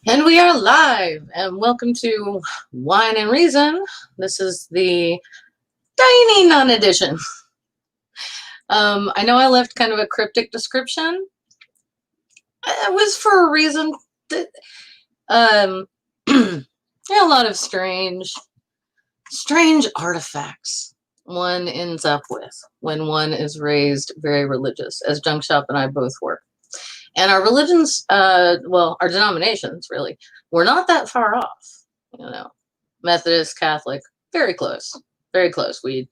And we are live, and welcome to Wine and Reason. This is the Tiny Nun Edition. I know I left kind of a cryptic description. It was for a reason. That, a lot of strange artifacts one ends up with when one is raised very religious, as Junk Shop and I both were. And our religions, our denominations really, were not that far off. Methodist, Catholic, very close, very close. We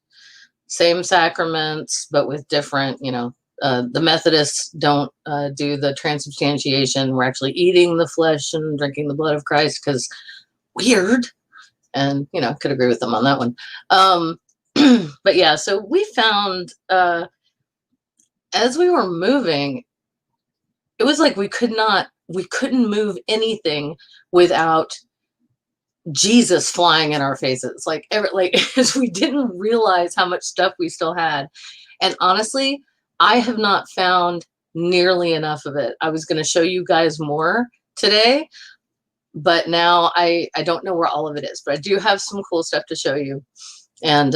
same sacraments, but with different, the Methodists don't do the transubstantiation. We're actually eating the flesh and drinking the blood of Christ because weird. And, could agree with them on that one. But yeah, so we found, as we were moving, it was like we couldn't move anything without Jesus flying in our faces. Like we didn't realize how much stuff we still had. And honestly, I have not found nearly enough of it. I was going to show you guys more today, but now I don't know where all of it is, but I do have some cool stuff to show you. And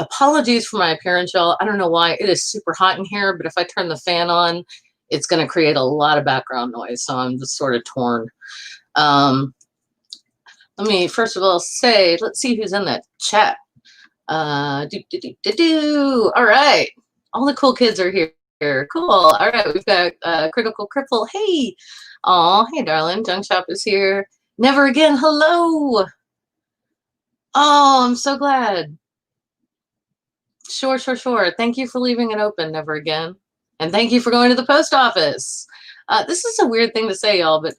apologies for my appearance, y'all. I don't know why. It is super hot in here, but if I turn the fan on, it's going to create a lot of background noise. So I'm just sort of torn. Let me first of all say, let's see who's in that chat. All right. All the cool kids are here. Cool. All right. We've got Critical Cripple. Hey. Aw, hey, darling. Junk Shop is here. Never Again. Hello. Oh, I'm so glad. Sure. Thank you for leaving it open, Never Again. And thank you for going to the post office. This is a weird thing to say, y'all, but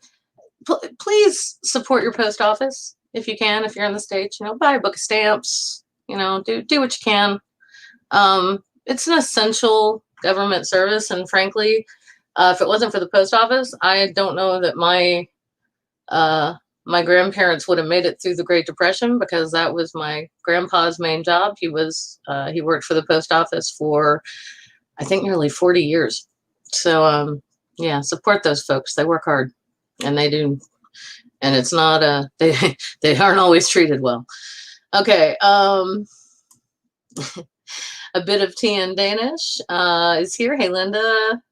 please support your post office if you can. If you're in the States, buy a book of stamps. Do what you can. It's an essential government service, and frankly, if it wasn't for the post office, I don't know that my grandparents would have made it through the Great Depression, because that was my grandpa's main job. He worked for the post office for, I think, nearly 40 years. So, yeah, support those folks. They work hard, and they do. And it's not, they aren't always treated well. Okay. A bit of tea in Danish is here. Hey, Linda.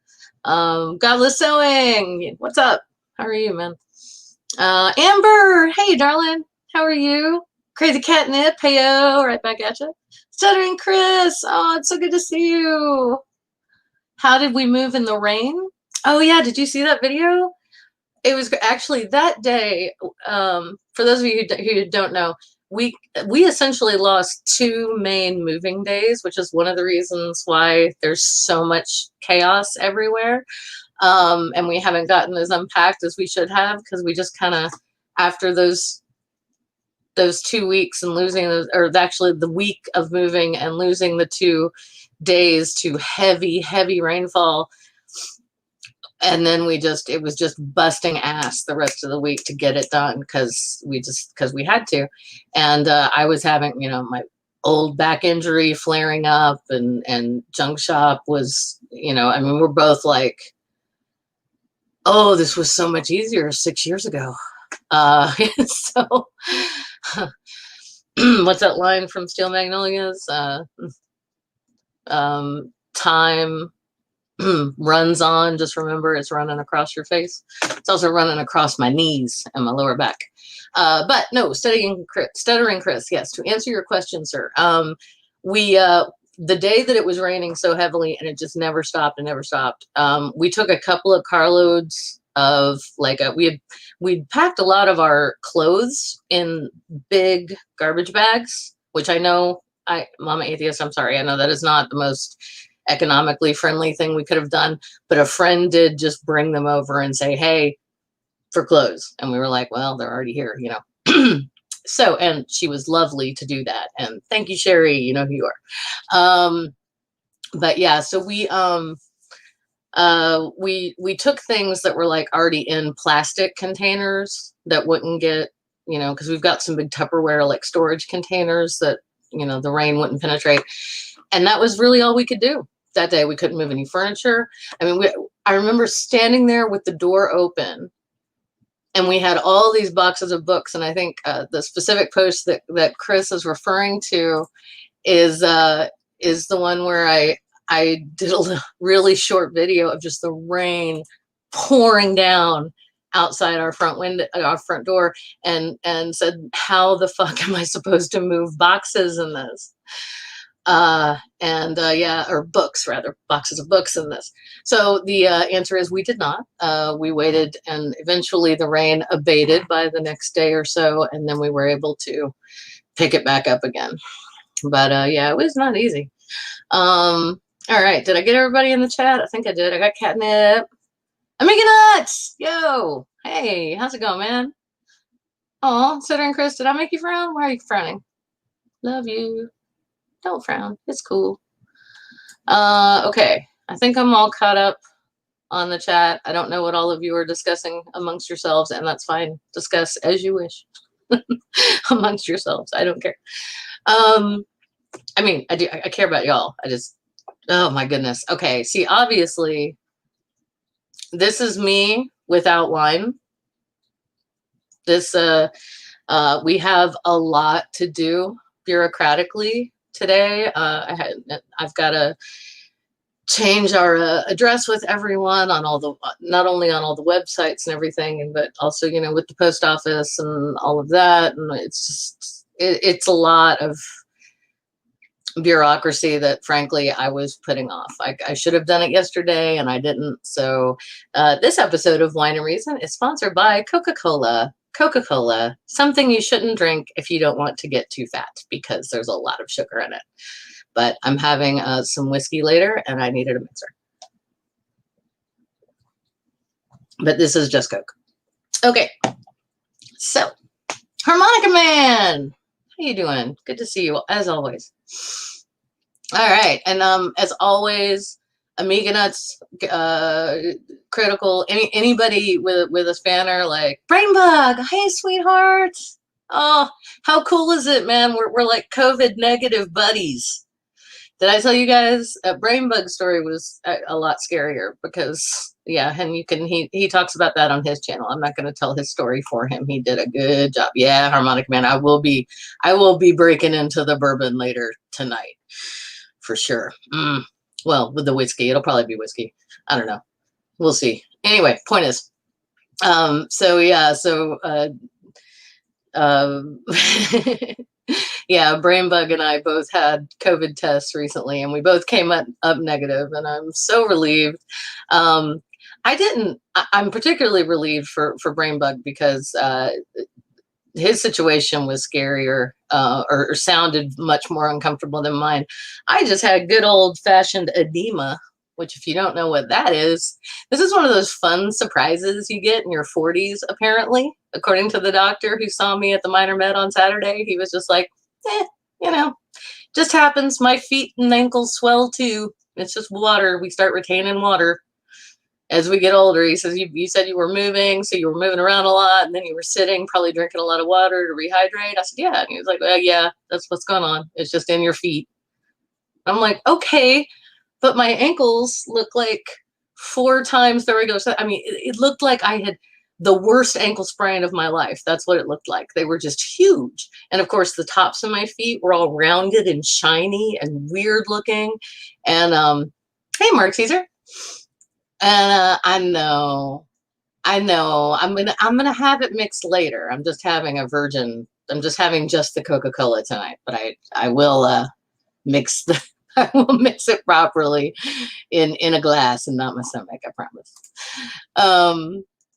Godless Sewing. What's up? How are you, man? Amber. Hey, darling. How are you? Crazy Catnip. Heyo. Right back at you. Stuttering Chris. Oh, it's so good to see you. How did we move in the rain? Oh, yeah. Did you see that video? It was actually that day. For those of you who don't know, we essentially lost 2 main moving days, which is one of the reasons why there's so much chaos everywhere. And we haven't gotten as unpacked as we should have, because we just kind of, after those 2 weeks and losing actually the week of moving and losing the 2 days to heavy rainfall. And then it was just busting ass the rest of the week to get it done, because we had to. And I was having, my old back injury flaring up, and Junk Shop was, we're both like, oh, this was so much easier 6 years ago. So what's that line from Steel Magnolias? Time runs on, just remember it's running across your face. It's also running across my knees and my lower back. But no, stuttering Chris, yes, to answer your question, sir. The day that it was raining so heavily and it just never stopped, we took a couple of carloads of we'd packed a lot of our clothes in big garbage bags, which I know, Mama Atheist, I'm sorry, I know that is not the most economically friendly thing we could have done, but a friend did just bring them over and say, hey, for clothes. And we were like, well, they're already here, So, and she was lovely to do that. And thank you, Sherry, you know who you are. But yeah, so we took things that were like already in plastic containers that wouldn't get, because we've got some big Tupperware like storage containers that, the rain wouldn't penetrate. And that was really all we could do that day. We couldn't move any furniture. I remember standing there with the door open And we had all these boxes of books. And I think the specific post that Chris is referring to is the one where I did a really short video of just the rain pouring down outside our front window, our front door, and said, how the fuck am I supposed to move boxes in this? Yeah, or books rather, boxes of books in this. So the answer is we did not. We waited, and eventually the rain abated by the next day or so, and then we were able to pick it back up again. But yeah, it was not easy. All right, did I get everybody in the chat? I think I did. I got Catnip. Amiga Nuts! Yo! Hey, how's it going, man? Oh, Sitter and Chris, did I make you frown? Why are you frowning? Love you. Don't frown. It's cool. Okay. I think I'm all caught up on the chat. I don't know what all of you are discussing amongst yourselves, and that's fine. Discuss as you wish amongst yourselves. I don't care. I mean, I do. I care about y'all. I just, oh my goodness. Okay. See, obviously, this is me without wine. This, we have a lot to do bureaucratically today. I've got to change our address with everyone on all the, not only on all the websites and everything, but also, you know, with the post office and all of that. And it's just, it's a lot of bureaucracy that frankly I was putting off. I should have done it yesterday and I didn't. So this episode of Wine and Reason is sponsored by Coca-Cola. Coca-Cola, something you shouldn't drink if you don't want to get too fat, because there's a lot of sugar in it. But I'm having some whiskey later and I needed a mixer. But this is just Coke. Okay, so Harmonica Man, how you doing? Good to see you as always. All right, and as always, Amiga Nuts, critical. Anybody with a spanner like Brainbug, hey sweetheart. Oh, how cool is it, man? We're like COVID negative buddies. Did I tell you guys Brainbug story was a lot scarier because yeah, and you can he talks about that on his channel. I'm not going to tell his story for him. He did a good job. Yeah, Harmonica Man, I will be breaking into the bourbon later tonight for sure. Well, with the whiskey, it'll probably be whiskey. I don't know. We'll see. Anyway, point is, so yeah, so yeah, Brainbug and I both had COVID tests recently, and we both came up negative, and I'm so relieved. I'm particularly relieved for Brainbug because his situation was scarier or sounded much more uncomfortable than mine. I just had good old-fashioned edema, which if you don't know what that is, this is one of those fun surprises you get in your 40s, apparently. According to the doctor who saw me at the Minor Med on Saturday, he was just like, you know, just happens. My feet and ankles swell too. It's just water. We start retaining water as we get older. He says, you said you were moving, so you were moving around a lot, and then you were sitting, probably drinking a lot of water to rehydrate. I said, yeah. And he was like, well, yeah, that's what's going on. It's just in your feet. I'm like, okay, but my ankles look like 4 times the regular size. I mean, it looked like I had the worst ankle sprain of my life. That's what it looked like. They were just huge. And of course, the tops of my feet were all rounded and shiny and weird looking. And hey, Mark Caesar. And I know. I'm gonna have it mixed later. I'm just having a virgin. I'm just having just the Coca-Cola tonight. But I will mix the. I will mix it properly in a glass and not my stomach, I promise.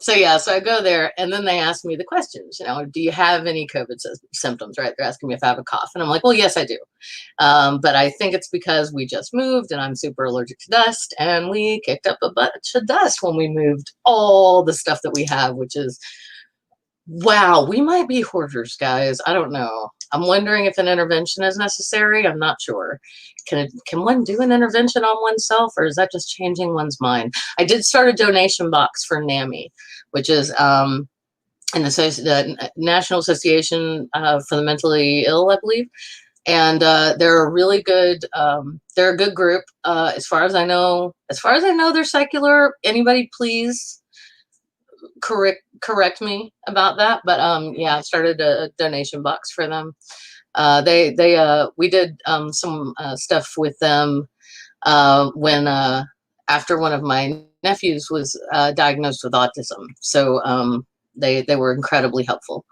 So yeah, so I go there and then they ask me the questions, you know, do you have any COVID symptoms, right? They're asking me if I have a cough and I'm like, well, yes, I do. But I think it's because we just moved and I'm super allergic to dust and we kicked up a bunch of dust when we moved all the stuff that we have, which is, wow, we might be hoarders, guys. I don't know. I'm wondering if an intervention is necessary. I'm not sure. Can one do an intervention on oneself, or is that just changing one's mind? I did start a donation box for NAMI, which is the National Association for the Mentally Ill, I believe. And they're a really good, they're a good group. As far as I know, they're secular. Anybody, please correct me about that, but yeah, I started a donation box for them. We did some stuff with them when after one of my nephews was diagnosed with autism. So they were incredibly helpful.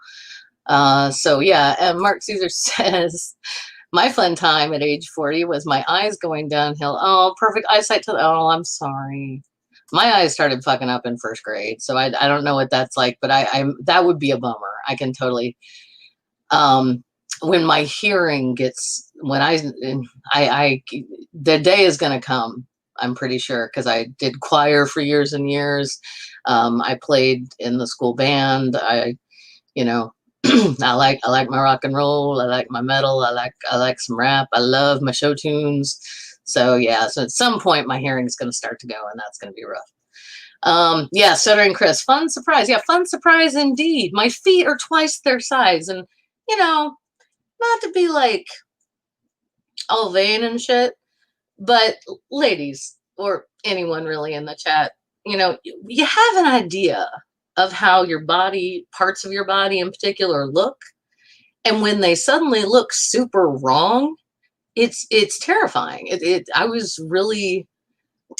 So yeah, and Mark Caesar says, my fun time at age 40 was my eyes going downhill. Oh, perfect eyesight to the, oh, I'm sorry. My eyes started fucking up in first grade. So I don't know what that's like, but that would be a bummer. I can totally, when my hearing gets, when the day is going to come, I'm pretty sure, because I did choir for years and years. I played in the school band. You know, I like my rock and roll. I like my metal. I like some rap. I love my show tunes. So yeah, so at some point my hearing is going to start to go, and that's going to be rough. Yeah, Stuttering Chris, fun surprise. Yeah, fun surprise indeed. My feet are twice their size, and you know, not to be like all vain and shit, but ladies, or anyone really in the chat, you know, you have an idea of how your body, parts of your body in particular, look. And when they suddenly look super wrong, it's terrifying. I was really,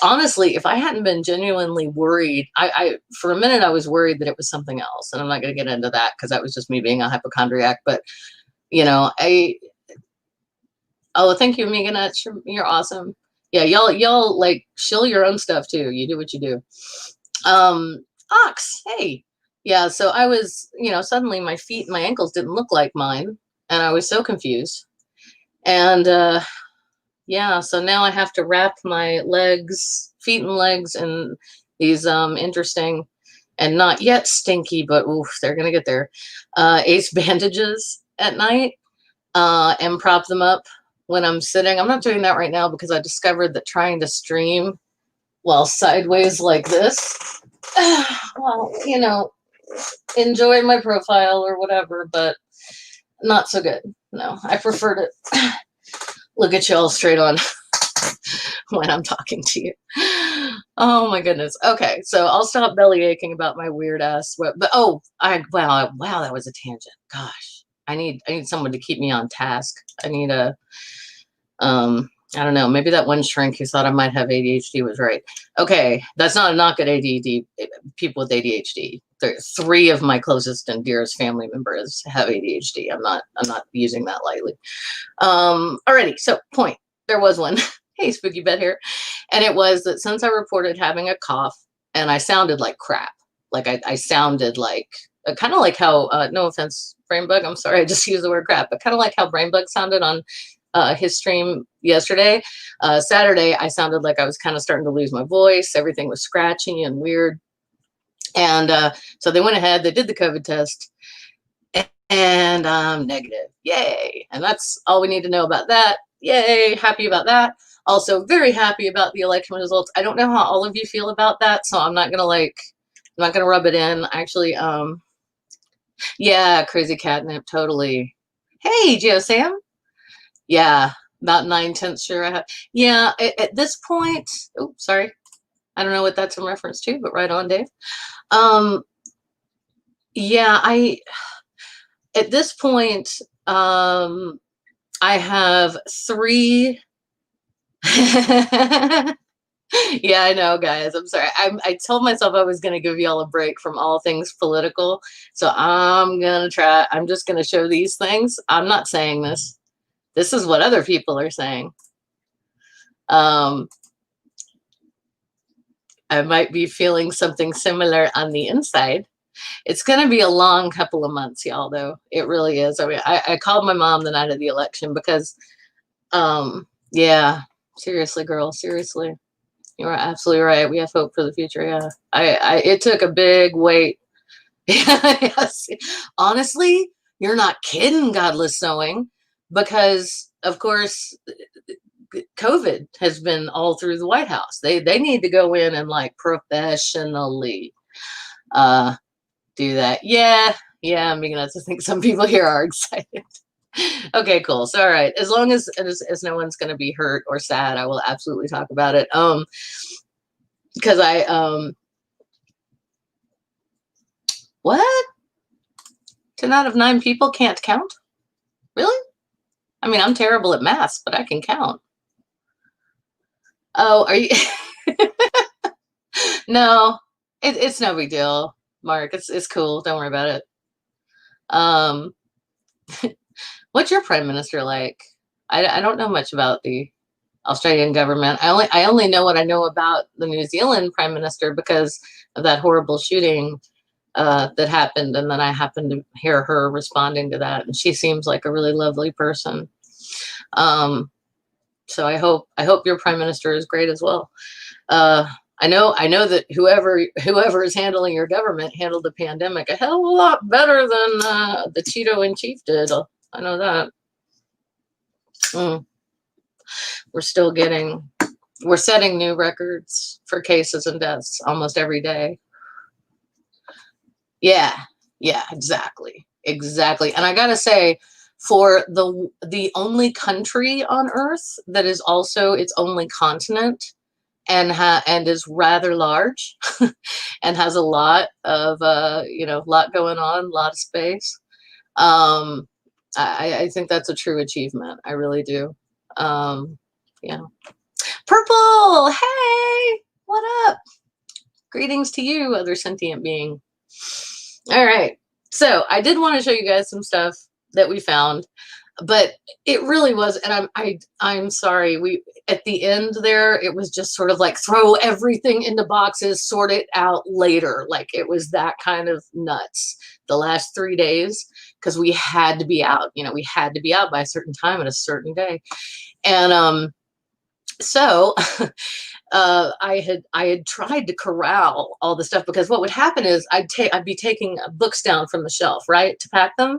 honestly, if I hadn't been genuinely worried, I for a minute I was worried that it was something else. And I'm not going to get into that because that was just me being a hypochondriac. But you know, oh, thank you, Megan. You're awesome. Yeah, y'all like shill your own stuff too. You do what you do. Ox, hey. Yeah, so I was, you know, suddenly my feet and my ankles didn't look like mine, and I was so confused. And yeah, so now I have to wrap my feet and legs in these interesting and not yet stinky, but oof, they're gonna get there. Ace bandages at night, and prop them up when I'm sitting. I'm not doing that right now because I discovered that trying to stream while sideways like this, well, you know, enjoy my profile or whatever, but not so good. No, I prefer to look at y'all straight on when I'm talking to you. Oh my goodness. Okay, so I'll stop belly aching about my weird ass. But oh, wow, that was a tangent. Gosh, I need someone to keep me on task. I need a I don't know, maybe that one shrink who thought I might have ADHD was right. Okay, that's not a knock at ADD, people with ADHD. Three of my closest and dearest family members have ADHD. I'm not using that lightly. Alrighty, so point. There was one. Hey, Spooky Bed here. And it was that since I reported having a cough and I sounded like crap, like I sounded like, kind of like how, no offense, Brainbug, I'm sorry, I just used the word crap, but kind of like how Brainbug sounded on his stream yesterday. Saturday, I sounded like I was kind of starting to lose my voice. Everything was scratchy and weird. And so they went ahead, they did the COVID test, and I'm negative. Yay. And that's all we need to know about that. Yay. Happy about that. Also very happy about the election results. I don't know how all of you feel about that, so I'm not gonna rub it in. Actually, yeah, crazy catnip, totally. Hey, Geo Sam. Yeah, about 9/10 sure I have. Yeah, at this point, oh, sorry. I don't know what that's in reference to, but right on, Dave. Yeah, at this point, I have 3. Yeah, I know, guys. I'm sorry. I told myself I was going to give y'all a break from all things political. So I'm going to try. I'm just going to show these things. I'm not saying this. This is what other people are saying. I might be feeling something similar on the inside. It's going to be a long couple of months, y'all, though. It really is. I mean, I called my mom the night of the election because, yeah, seriously, girl, seriously. You are absolutely right. We have hope for the future. Yeah. It took a big wait. Yes. Honestly, you're not kidding, Godless Sewing, because of course COVID has been all through the White House. They need to go in and like professionally do that. Yeah, I'm beginning to think some people here are excited. Okay, cool. So all right, as long as no one's going to be hurt or sad, I will absolutely talk about it. Because What? 10 out of 9 people can't count? Really? I mean, I'm terrible at math, but I can count. Oh, are you? No, it's no big deal, Mark. It's cool. Don't worry about it. Um, what's your prime minister like? I don't know much about the Australian government. I only know what I know about the New Zealand prime minister because of that horrible shooting that happened, and then I happened to hear her responding to that, and she seems like a really lovely person. So I hope your prime minister is great as well. I know that whoever is handling your government handled the pandemic a hell of a lot better than the Cheeto in chief did. I know that. We're setting new records for cases and deaths almost every day. Yeah, exactly. And I gotta say, for the only country on Earth that is also its only continent and is rather large and has a lot of lot going on, a lot of space. I think that's a true achievement. I really do. Yeah. Purple, hey, what up? Greetings to you, other sentient being. All right. So I did want to show you guys some stuff that we found, but it really was, and I'm sorry, we at the end there, it was just sort of like throw everything into boxes, sort it out later. Like it was that kind of nuts the last 3 days, because we had to be out. We had to be out by a certain time at a certain day. And so I had tried to corral all the stuff, because what would happen is I'd be taking books down from the shelf, right, to pack them,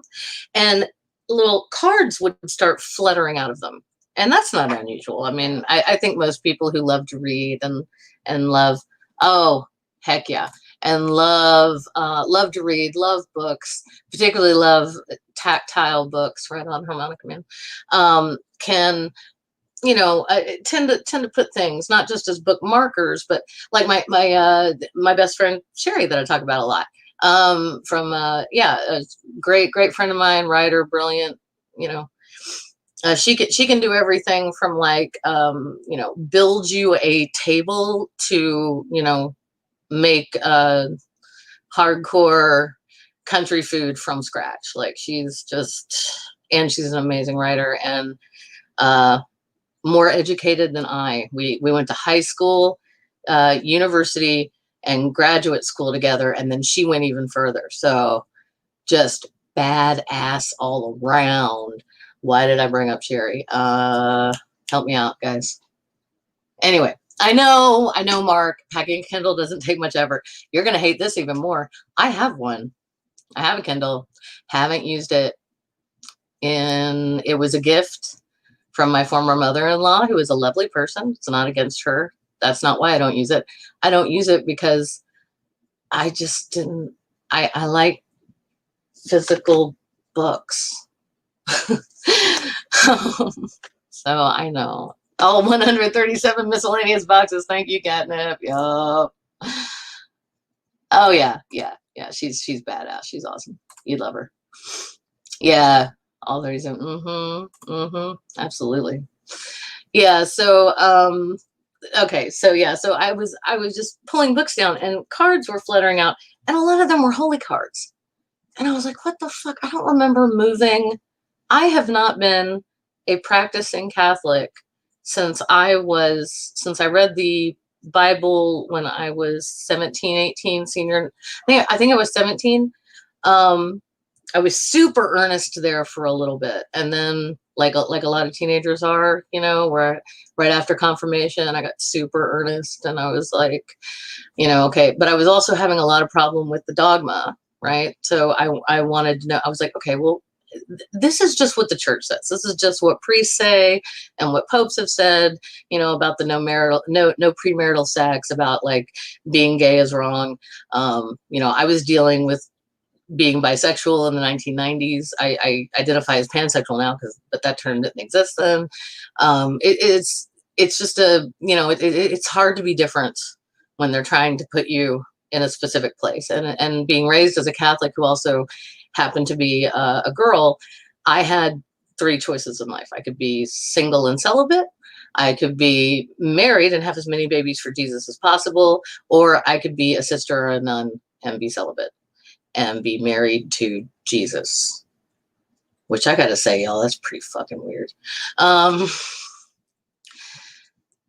and little cards would start fluttering out of them. And that's not unusual. I mean, I think most people who love to read and love, oh, heck yeah, and love to read, love books, particularly love tactile books, right on, harmonica man, can tend to put things not just as book markers, but like my best friend Sherry that I talk about a lot, from a great friend of mine, writer, brilliant. She can do everything from like build you a table to make hardcore country food from scratch. Like she's an amazing writer, and more educated than I. We went to high school, university, and graduate school together, and then she went even further. So just badass all around. Why did I bring up Sherry? Help me out, guys. Anyway, I know, Mark, packing a Kindle doesn't take much effort. You're going to hate this even more. I have one. I have a Kindle. Haven't used it. It was a gift from my former mother-in-law, who is a lovely person. It's not against her. That's not why I don't use it. I don't use it because I just didn't. I like physical books. So I know. Oh, 137 miscellaneous boxes. Thank you, Catnip. Yup. Oh yeah. She's badass. She's awesome. You'd love her. Yeah. All the reason. Absolutely. Yeah. So okay. So yeah. So I was just pulling books down, and cards were fluttering out, and a lot of them were holy cards. And I was like, what the fuck? I don't remember moving. I have not been a practicing Catholic since I read the Bible when I was 17, 18, senior. I think I was 17. I was super earnest there for a little bit. And then like a lot of teenagers are, where right after confirmation, I got super earnest, and I was like, okay. But I was also having a lot of problem with the dogma, right? So I wanted to know, I was like, okay, well, this is just what the church says. This is just what priests say and what popes have said, about the no premarital sex, about like being gay is wrong. I was dealing with being bisexual in the 1990s. I identify as pansexual now, but that term didn't exist then. It's just it's hard to be different when they're trying to put you in a specific place. And being raised as a Catholic who also happened to be a girl, I had three choices in life. I could be single and celibate, I could be married and have as many babies for Jesus as possible, or I could be a sister or a nun and be celibate and be married to Jesus. Which I gotta say, y'all, that's pretty fucking weird.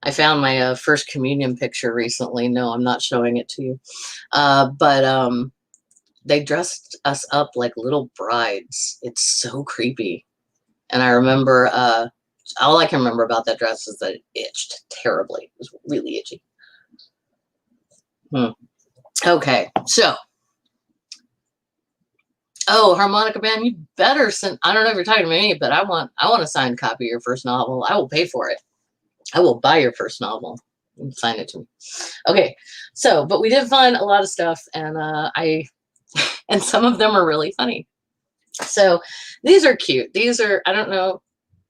I found my first communion picture recently. No, I'm not showing it to you. But they dressed us up like little brides. It's so creepy. And I remember, all I can remember about that dress is that it itched terribly. It was really itchy. Okay, so. Oh, harmonica band, you better send. I don't know if you're talking to me, but I want a signed copy of your first novel. I will pay for it. I will buy your first novel and sign it to me. Okay, so but we did find a lot of stuff, and and some of them are really funny. So these are cute. These are, I don't know.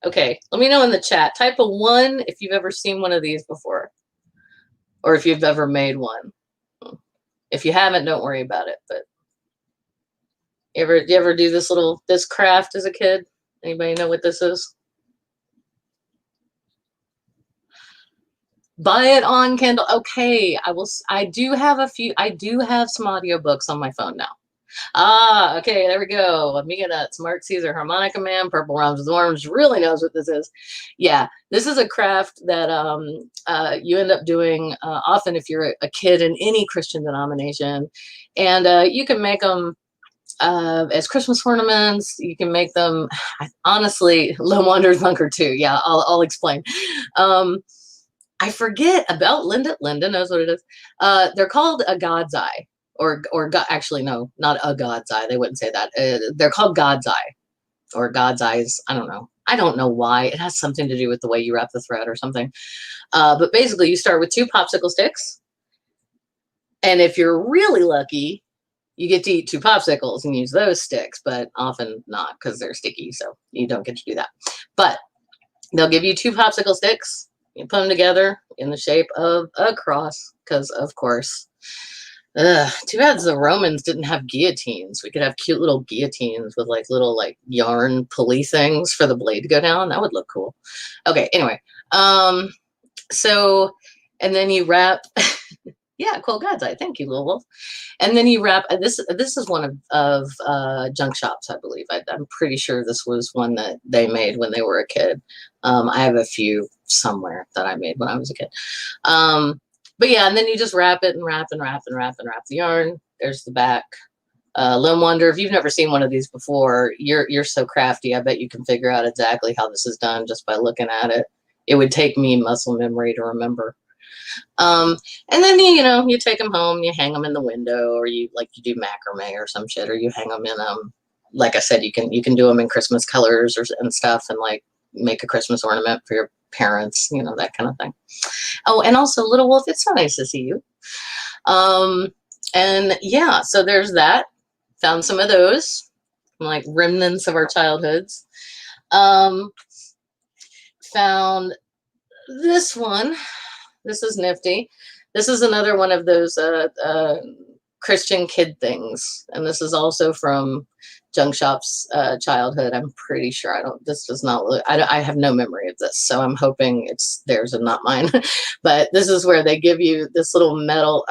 Okay, let me know in the chat. Type a 1 if you've ever seen one of these before, or if you've ever made one. If you haven't, don't worry about it. But you ever do this craft as a kid? Anybody know what this is? Buy it on Kindle. Okay, I do have some audiobooks on my phone now. Ah, okay, there we go. Amiga Nuts, Mark Caesar, Harmonica Man, Purple Rhymes with Orange really knows what this is. Yeah, this is a craft that you end up doing often if you're a kid in any Christian denomination. And you can make them as Christmas ornaments. You can make them, honestly, Lone Wanderer's Bunker too. Yeah, I'll explain. I forget about Linda. Linda knows what it is. They're called a God's Eye, or God, actually, no, not a God's Eye. They wouldn't say that. They're called God's Eye or God's Eyes. I don't know. I don't know why. It has something to do with the way you wrap the thread or something. But basically, you start with 2 popsicle sticks. And if you're really lucky, you get to eat 2 popsicles and use those sticks, but often not because they're sticky. So you don't get to do that. But they'll give you 2 popsicle sticks. You put them together in the shape of a cross because, of course, too bad the Romans didn't have guillotines. We could have cute little guillotines with little yarn pulley things for the blade to go down. That would look cool. Okay, anyway. So, and then you wrap, yeah, cool, God's Eye. Thank you, Little Wolf. And then you wrap, this is one of Junk Shop's, I believe. I'm pretty sure this was one that they made when they were a kid. I have a few somewhere that I made when I was a kid. But yeah, and then you just wrap it and wrap and wrap and wrap and wrap the yarn. There's the back. Lone Wonder, if you've never seen one of these before, you're so crafty. I bet you can figure out exactly how this is done just by looking at it. It would take me muscle memory to remember. And then you take them home, you hang them in the window, or you do macrame or some shit, or you hang them in like I said, you can do them in Christmas colors and stuff, and make a Christmas ornament for your parents, that kind of thing. Oh, and also, Little Wolf, it's so nice to see you. And yeah, so there's that. Found some of those, remnants of our childhoods. Found this one. This is nifty. This is another one of those Christian kid things. And this is also from Junk Shop's childhood. I'm pretty sure. This does not look, I have no memory of this. So I'm hoping it's theirs and not mine. But this is where they give you this little metal,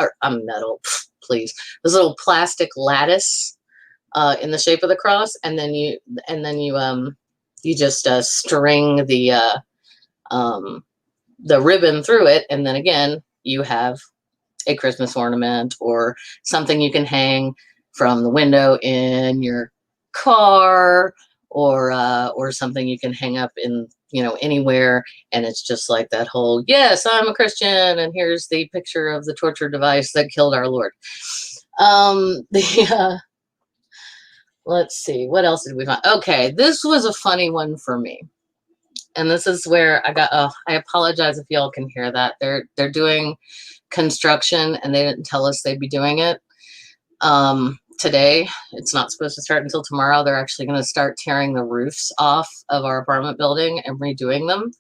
please. This little plastic lattice in the shape of the cross. And then you just string the ribbon through it, and then again you have a Christmas ornament or something you can hang from the window in your car, or something you can hang up in anywhere, and it's just like that whole, yes, I'm a Christian, and here's the picture of the torture device that killed our Lord. Let's see, what else did we find? Okay, this was a funny one for me. And this is where I got, I apologize if y'all can hear that. They're doing construction, and they didn't tell us they'd be doing it today. It's not supposed to start until tomorrow. They're actually going to start tearing the roofs off of our apartment building and redoing them.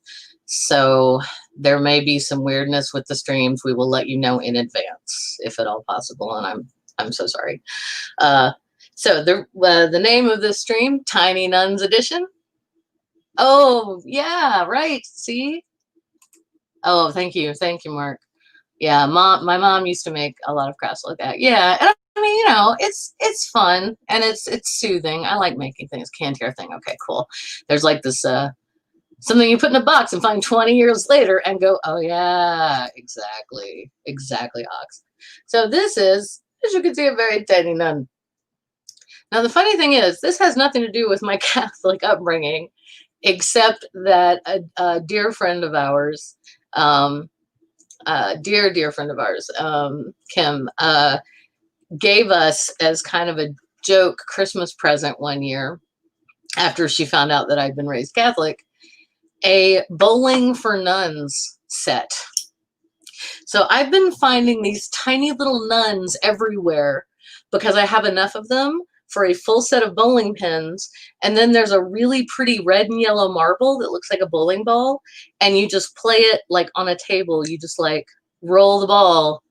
So there may be some weirdness with the streams. We will let you know in advance if at all possible, and I'm so sorry. So the name of this stream, Tiny Nuns Edition. Oh yeah, right. See? Oh, thank you, Mark. Yeah, my mom used to make a lot of crafts like that. Yeah, and I mean, you know, it's fun and it's soothing. I like making things. Cantier thing. Okay, cool. There's like this something you put in a box and find 20 years later and go, oh yeah, exactly, Ox. So this is, as you can see, a very tiny nun. Now the funny thing is, this has nothing to do with my Catholic upbringing, except that a dear friend of ours, dear friend of ours, Kim, gave us as kind of a joke Christmas present one year after she found out that I'd been raised Catholic, a bowling for nuns set. So I've been finding these tiny little nuns everywhere because I have enough of them for a full set of bowling pins. And then there's a really pretty red and yellow marble that looks like a bowling ball. And you just play it like on a table. You just like roll the ball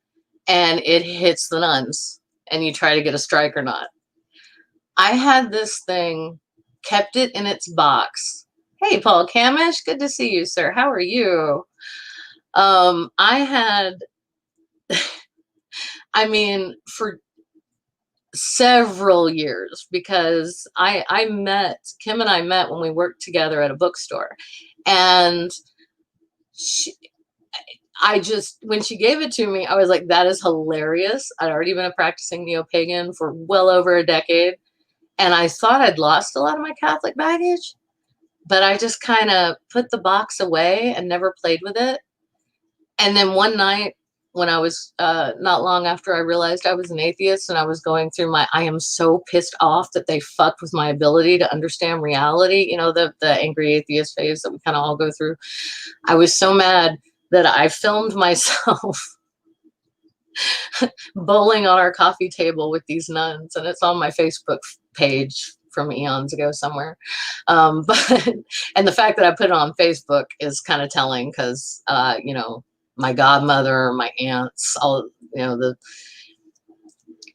and it hits the nuns and you try to get a strike or not. I had this thing, kept it in its box. Hey, Paul Camish, good to see you, sir. How are you? I had, I mean, for several years, because Kim and I met when we worked together at a bookstore. And when she gave it to me, I was like, that is hilarious. I'd already been a practicing neo-pagan for well over a decade. And I thought I'd lost a lot of my Catholic baggage, but I just kind of put the box away and never played with it. And then one night when I was not long after I realized I was an atheist and I was going through I am so pissed off that they fucked with my ability to understand reality. You know, the angry atheist phase that we kind of all go through. I was so mad that I filmed myself bowling on our coffee table with these nuns, and it's on my Facebook page from eons ago somewhere. And the fact that I put it on Facebook is kind of telling because, you know, my godmother, my aunts, all, you know,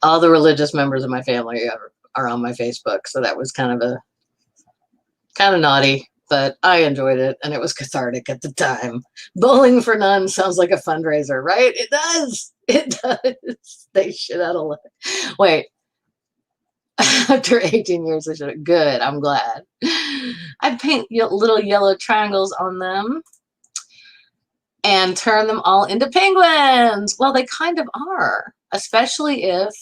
all the religious members of my family are on my Facebook. So that was kind of naughty, but I enjoyed it and it was cathartic at the time. Bowling for nuns sounds like a fundraiser, right? It does. It does. They shit out of luck. Wait. After 18 years, I should. Good. I'm glad. I paint little yellow triangles on them and turn them all into penguins. Well, they kind of are, especially if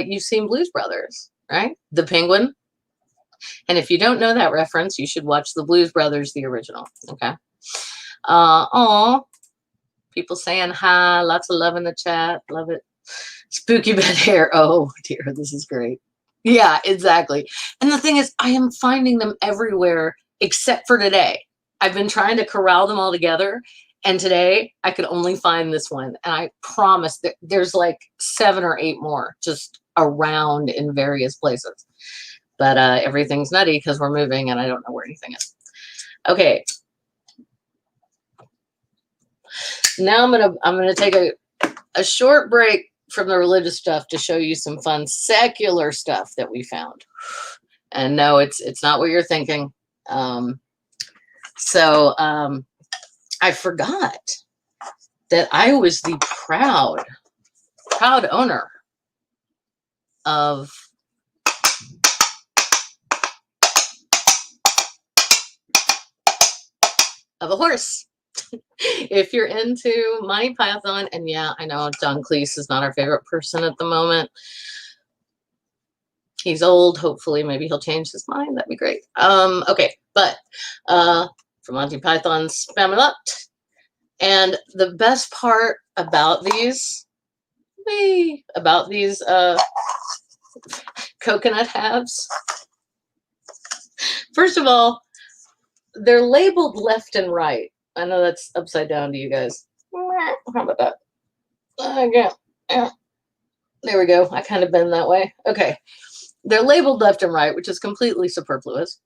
you've seen Blues Brothers, right? The penguin. And if you don't know that reference, you should watch the Blues Brothers, the original. Okay. Oh, people saying hi. Lots of love in the chat. Love it. Spooky bed hair. Oh dear, this is great. Yeah, exactly. And the thing is, I am finding them everywhere except for today. I've been trying to corral them all together. And today I could only find this one. And I promise that there's like 7 or 8 more just around in various places. But everything's nutty because we're moving and I don't know where anything is. Okay. Now I'm gonna take a short break from the religious stuff to show you some fun secular stuff that we found. And no, it's not what you're thinking. I forgot that I was the proud owner of a horse. If you're into Monty Python, and yeah, I know John Cleese is not our favorite person at the moment. He's old. Hopefully, maybe he'll change his mind. That'd be great. Okay, but for Monty Python's Spamalot. And the best part about these coconut halves, first of all, they're labeled left and right. I know that's upside down to you guys. How about that? Yeah. There we go. I kind of bend that way. Okay. They're labeled left and right, which is completely superfluous.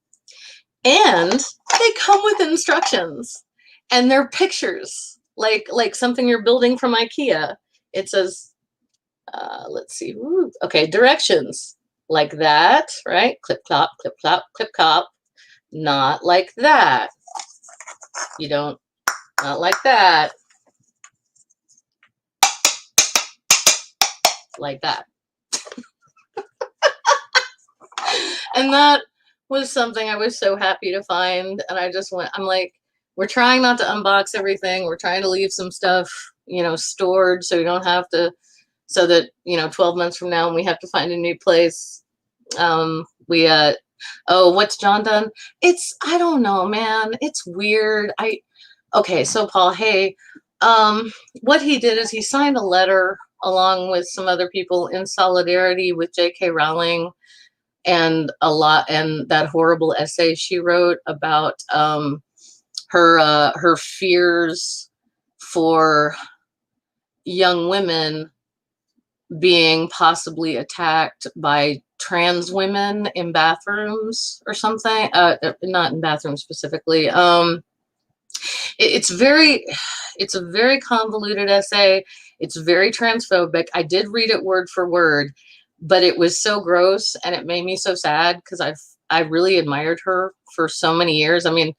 And they come with instructions. and they're pictures, like something you're building from IKEA. It says, let's see, ooh, okay, directions, like that, right? Clip clop, clip clop, clip clop. Not like that. You don't, not like that. Like that. And that was something I was so happy to find. And I just went, I'm like, we're trying not to unbox everything. We're trying to leave some stuff, stored so we don't have to, so that, 12 months from now when we have to find a new place. Oh, what's John done? I don't know, man. It's weird. Okay, so Paul, hey, what he did is he signed a letter along with some other people in solidarity with J.K. Rowling and that horrible essay she wrote about her fears for young women being possibly attacked by trans women in bathrooms or something. Not in bathrooms specifically. It's a very convoluted essay. It's very transphobic. I did read it word for word, but it was so gross and it made me so sad because I really admired her for so many years. I mean,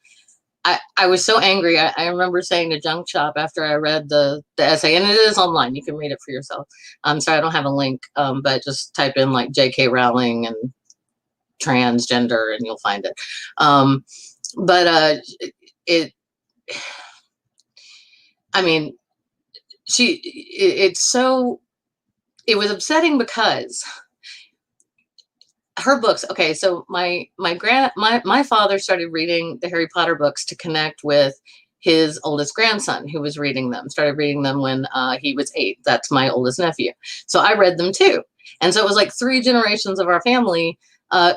I was so angry. I remember saying to Junk Shop after I read the essay, and it is online. You can read it for yourself. I'm sorry, I don't have a link, but just type in like J.K. Rowling and transgender and you'll find it. But I mean, it was upsetting because her books. Okay, so my father started reading the Harry Potter books to connect with his oldest grandson who was reading them. Started reading them when he was 8. That's my oldest nephew. So I read them too. And so it was like 3 generations of our family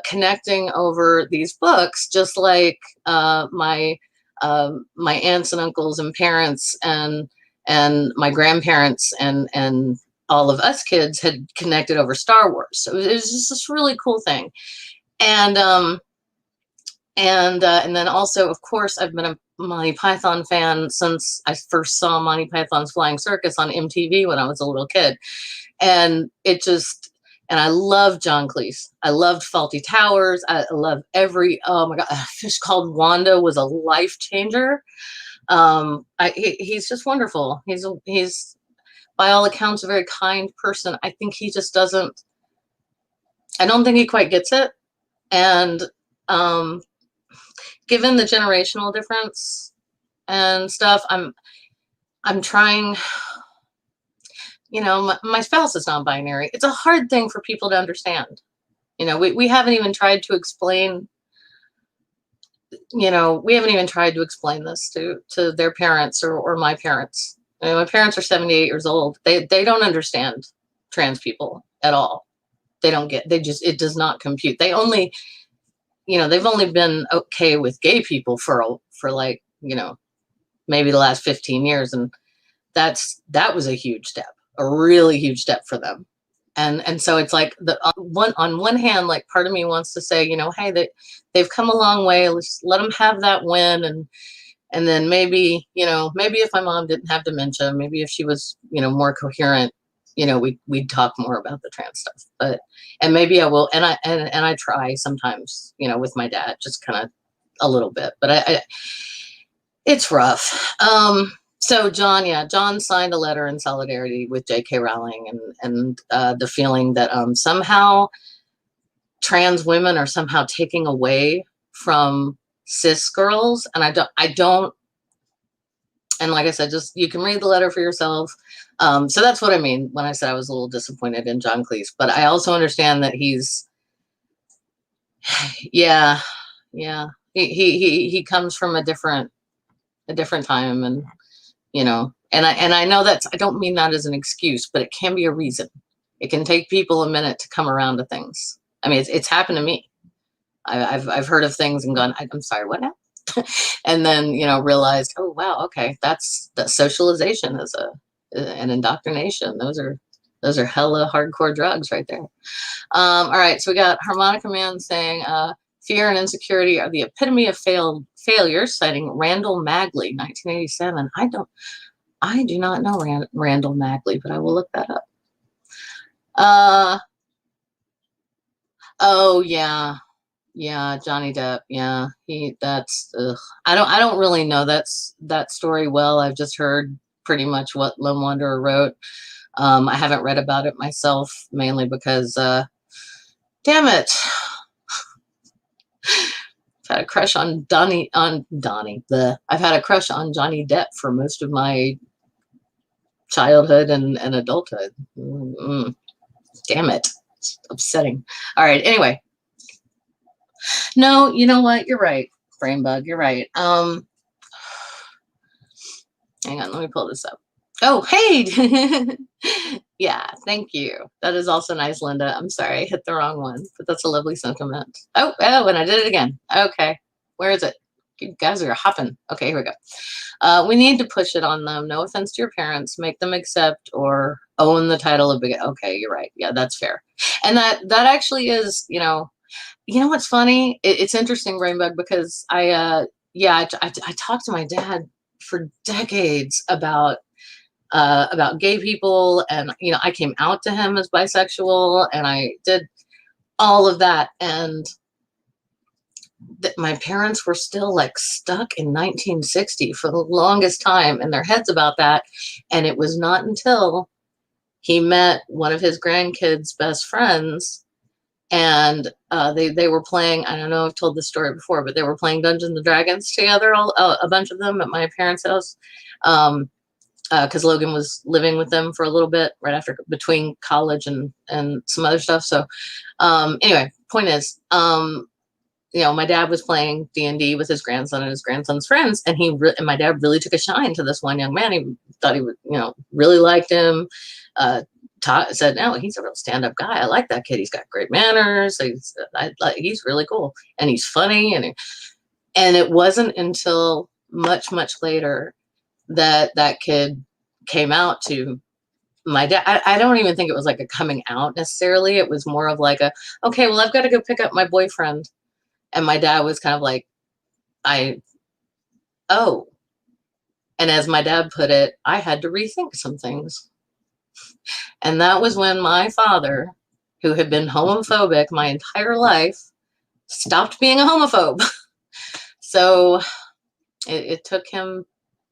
connecting over these books, just like my aunts and uncles and parents and my grandparents and all of us kids had connected over Star Wars. So it was just this really cool thing. And then also, of course, I've been a Monty Python fan since I first saw Monty Python's Flying Circus on MTV when I was a little kid. And and I love John Cleese. I loved Fawlty Towers. I love oh my God, A Fish Called Wanda was a life changer. He's just wonderful. He's by all accounts a very kind person. I think he just doesn't, I don't think he quite gets it. And given the generational difference and stuff, I'm trying, my spouse is non-binary. It's a hard thing for people to understand. We haven't even tried to explain, we haven't even tried to explain this to their parents or my parents. My parents are 78 years old. They don't understand trans people at all. It does not compute. They've only been okay with gay people for like, maybe the last 15 years. And that was a huge step, a really huge step for them. And so it's like on one hand, like part of me wants to say, hey, they've come a long way. Let's let them have that win. And then maybe if my mom didn't have dementia, maybe if she was, more coherent, we'd talk more about the trans stuff. And maybe I will. And I try sometimes, with my dad, just kind of a little bit, but it's rough. So John signed a letter in solidarity with J.K. Rowling and the feeling that somehow trans women are somehow taking away from cis girls. And I don't, and like I said, just, you can read the letter for yourself. So that's what I mean when I said I was a little disappointed in John Cleese, but I also understand that he comes from a different time, and and I know I don't mean that as an excuse, but it can be a reason. It can take people a minute to come around to things. I mean, it's happened to me. I've heard of things and gone, I'm sorry, what now? And then, realized, oh, wow, okay, that socialization is an indoctrination. Those are hella hardcore drugs right there. All right, so we got Harmonica Man saying, Fear and insecurity are the epitome of failure, citing Randall Magley, 1987. I do not know Randall Magley, but I will look that up. Oh yeah. Yeah, Johnny Depp. Yeah, that's I don't really know that story well. I've just heard pretty much what Lone Wanderer wrote. I haven't read about it myself, mainly because damn it. I've had a crush on Donnie. I've had a crush on Johnny Depp for most of my childhood and adulthood. Damn it. It's upsetting. All right, anyway. No, you know what? You're right, Brainbug. You're right. Hang on, let me pull this up. Oh, hey. Yeah, thank you. That is also nice, Linda. I'm sorry, I hit the wrong one, but that's a lovely sentiment. Oh, and I did it again. Okay, where is it? You guys are hopping. Okay, here we go. We need to push it on them. No offense to your parents. Make them accept or own the title of big. Okay, you're right. Yeah, that's fair. And that actually is, you know what's funny? It's interesting, Brainbug, because I talked to my dad for decades about gay people, and I came out to him as bisexual, and I did all of that, and my parents were still like stuck in 1960 for the longest time in their heads about that, and it was not until he met one of his grandkids' best friends. And they were playing, I don't know, I've told this story before, but they were playing Dungeons and Dragons together, a bunch of them at my parents' house, because Logan was living with them for a little bit right after, between college and some other stuff. So anyway, point is, my dad was playing D&D with his grandson and his grandson's friends, and my dad really took a shine to this one young man. He thought he would, really liked him. Said, no, he's a real stand-up guy. I like that kid. He's got great manners. He's really cool, and he's funny. And it wasn't until much, much later that kid came out to my dad. I don't even think it was like a coming out necessarily. It was more of like okay, well, I've got to go pick up my boyfriend. And my dad was kind of like, oh. And as my dad put it, I had to rethink some things. And that was when my father, who had been homophobic my entire life, stopped being a homophobe. So it took him,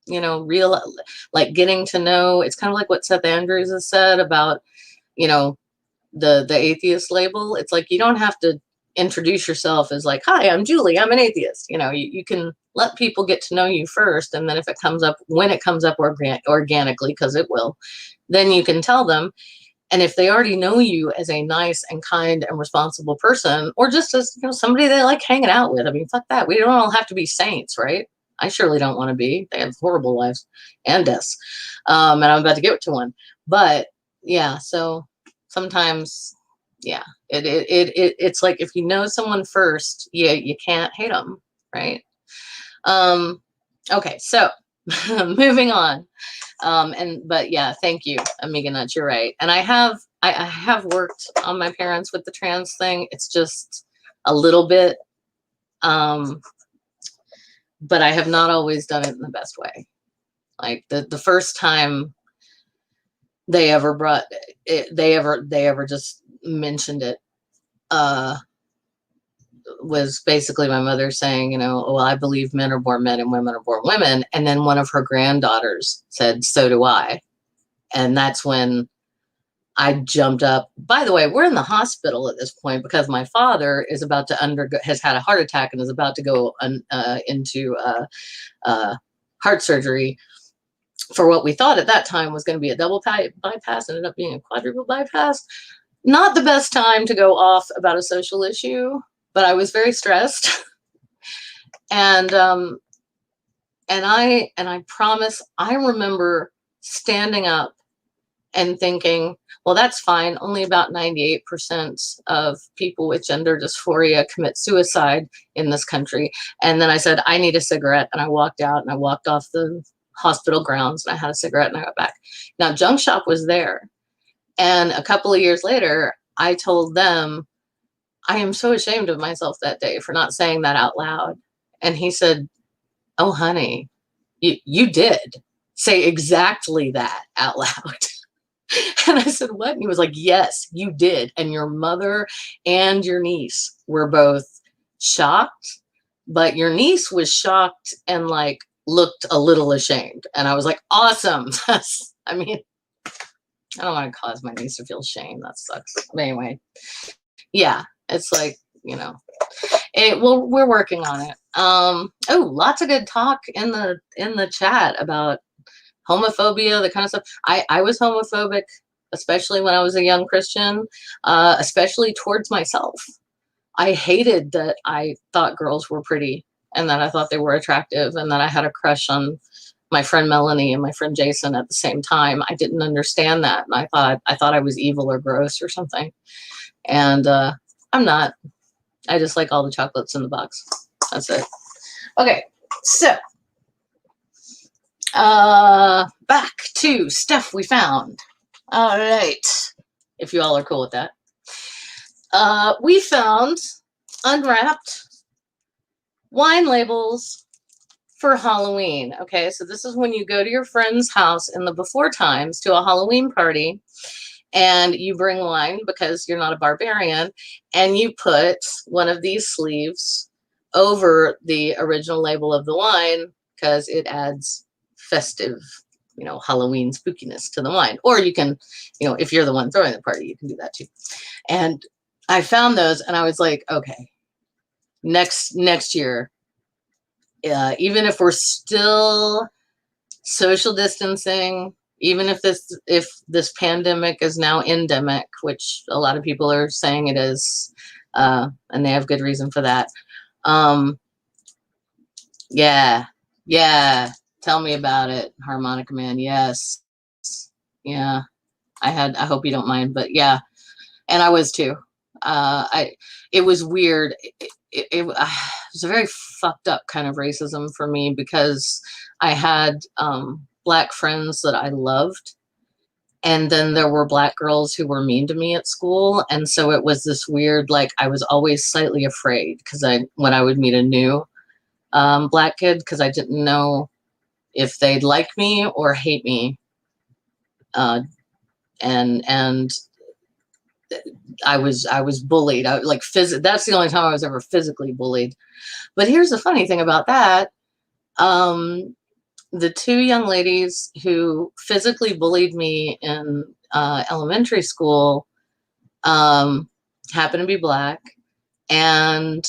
real, like getting to know, it's kind of like what Seth Andrews has said about, the atheist label. It's like, you don't have to introduce yourself as like, hi, I'm Julie, I'm an atheist. You can let people get to know you first. And then when it comes up organically, because it will, then you can tell them. And if they already know you as a nice and kind and responsible person, or just as somebody they like hanging out with, I mean, fuck that. We don't all have to be saints, right? I surely don't want to be. They have horrible lives and deaths. And I'm about to get to one. But yeah, so sometimes, yeah, it's like if you know someone first, you can't hate them, right? Okay, so moving on. But yeah, thank you, Amiga Nuts. You're right. And I have worked on my parents with the trans thing. It's just a little bit, but I have not always done it in the best way. Like the first time they ever brought it, they ever just mentioned it, was basically my mother saying, well, I believe men are born men and women are born women. And then one of her granddaughters said, so do I. And that's when I jumped up. By the way, we're in the hospital at this point because my father is about to has had a heart attack and is about to go into heart surgery for what we thought at that time was going to be a double bypass, ended up being a quadruple bypass. Not the best time to go off about a social issue, but I was very stressed. And I promise, I remember standing up and thinking, well, that's fine. Only about 98% of people with gender dysphoria commit suicide in this country. And then I said, I need a cigarette. And I walked out and I walked off the hospital grounds and I had a cigarette and I got back. Now, Junk Shop was there. And a couple of years later, I told them, I am so ashamed of myself that day for not saying that out loud. And he said, oh, honey, you did say exactly that out loud. And I said, what? And he was like, yes, you did. And your mother and your niece were both shocked, but your niece was shocked and like looked a little ashamed. And I was like, awesome. I mean, I don't want to cause my niece to feel shame. That sucks. But anyway, yeah, it's like, well, we're working on it. Oh, lots of good talk in the chat about homophobia, the kind of stuff. I was homophobic, especially when I was a young Christian, especially towards myself. I hated that I thought girls were pretty and that I thought they were attractive and that I had a crush on my friend Melanie and my friend Jason at the same time. I didn't understand that. And I thought I was evil or gross or something. And I'm not. I just like all the chocolates in the box. That's it. Okay, so back to stuff we found. All right, if you all are cool with that. We found unwrapped wine labels for Halloween. Okay, so this is when you go to your friend's house in the before times to a Halloween party and you bring wine because you're not a barbarian, and you put one of these sleeves over the original label of the wine because it adds festive, Halloween spookiness to the wine. Or you can, if you're the one throwing the party, you can do that too. And I found those and I was like, okay, next year, even if we're still social distancing, even if this pandemic is now endemic, which a lot of people are saying it is, and they have good reason for that. Yeah, tell me about it, Harmonica Man. Yes, yeah, I hope you don't mind, but yeah, and I was too. It was weird. It was a very fucked up kind of racism for me because I had Black friends that I loved, and then there were Black girls who were mean to me at school, and so it was this weird, like, I was always slightly afraid because when I would meet a new Black kid, because I didn't know if they'd like me or hate me, and I was bullied. That's the only time I was ever physically bullied. But here's the funny thing about that. The two young ladies who physically bullied me in elementary school happened to be Black. And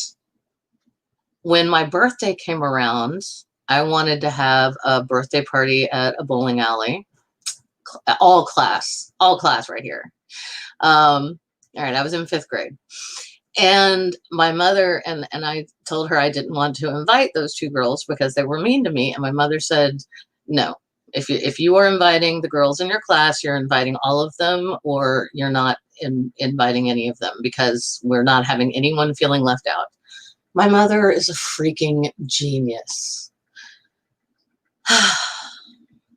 when my birthday came around, I wanted to have a birthday party at a bowling alley. All class right here. All right, I was in 5th grade. And my mother, and I told her I didn't want to invite those two girls because they were mean to me. And my mother said, no, if you are inviting the girls in your class, you're inviting all of them, or you're not inviting any of them, because we're not having anyone feeling left out. My mother is a freaking genius.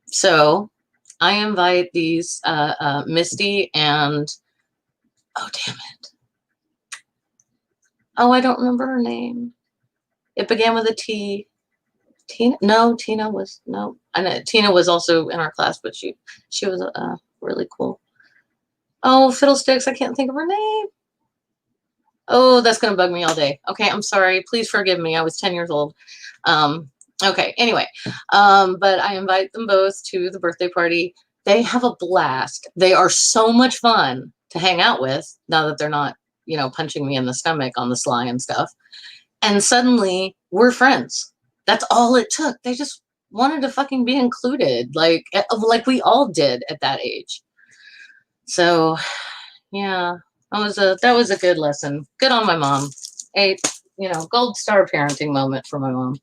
So I invite these Misty and, oh, damn it. Oh, I don't remember her name. It began with a T. Tina? No, Tina was, no. I know Tina was also in our class, but she was really cool. Oh, fiddlesticks, I can't think of her name. Oh, that's going to bug me all day. Okay, I'm sorry. Please forgive me. I was 10 years old. Okay, anyway. But I invite them both to the birthday party. They have a blast. They are so much fun to hang out with now that they're not, punching me in the stomach on the sly and stuff. And suddenly we're friends. That's all it took. They just wanted to fucking be included, like we all did at that age. So, yeah, that was a good lesson. Good on my mom. A gold star parenting moment for my mom.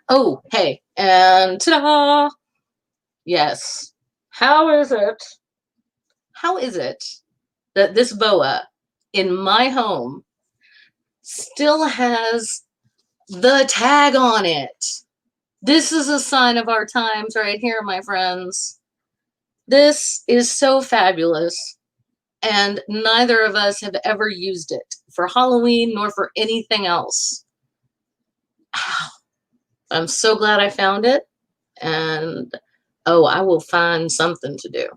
Oh, hey, and ta-da! Yes. How is it that this boa in my home still has the tag on it? This is a sign of our times right here, my friends. This is so fabulous. and neither of us have ever used it for Halloween nor for anything else. I'm so glad I found it. And oh, I will find something to do.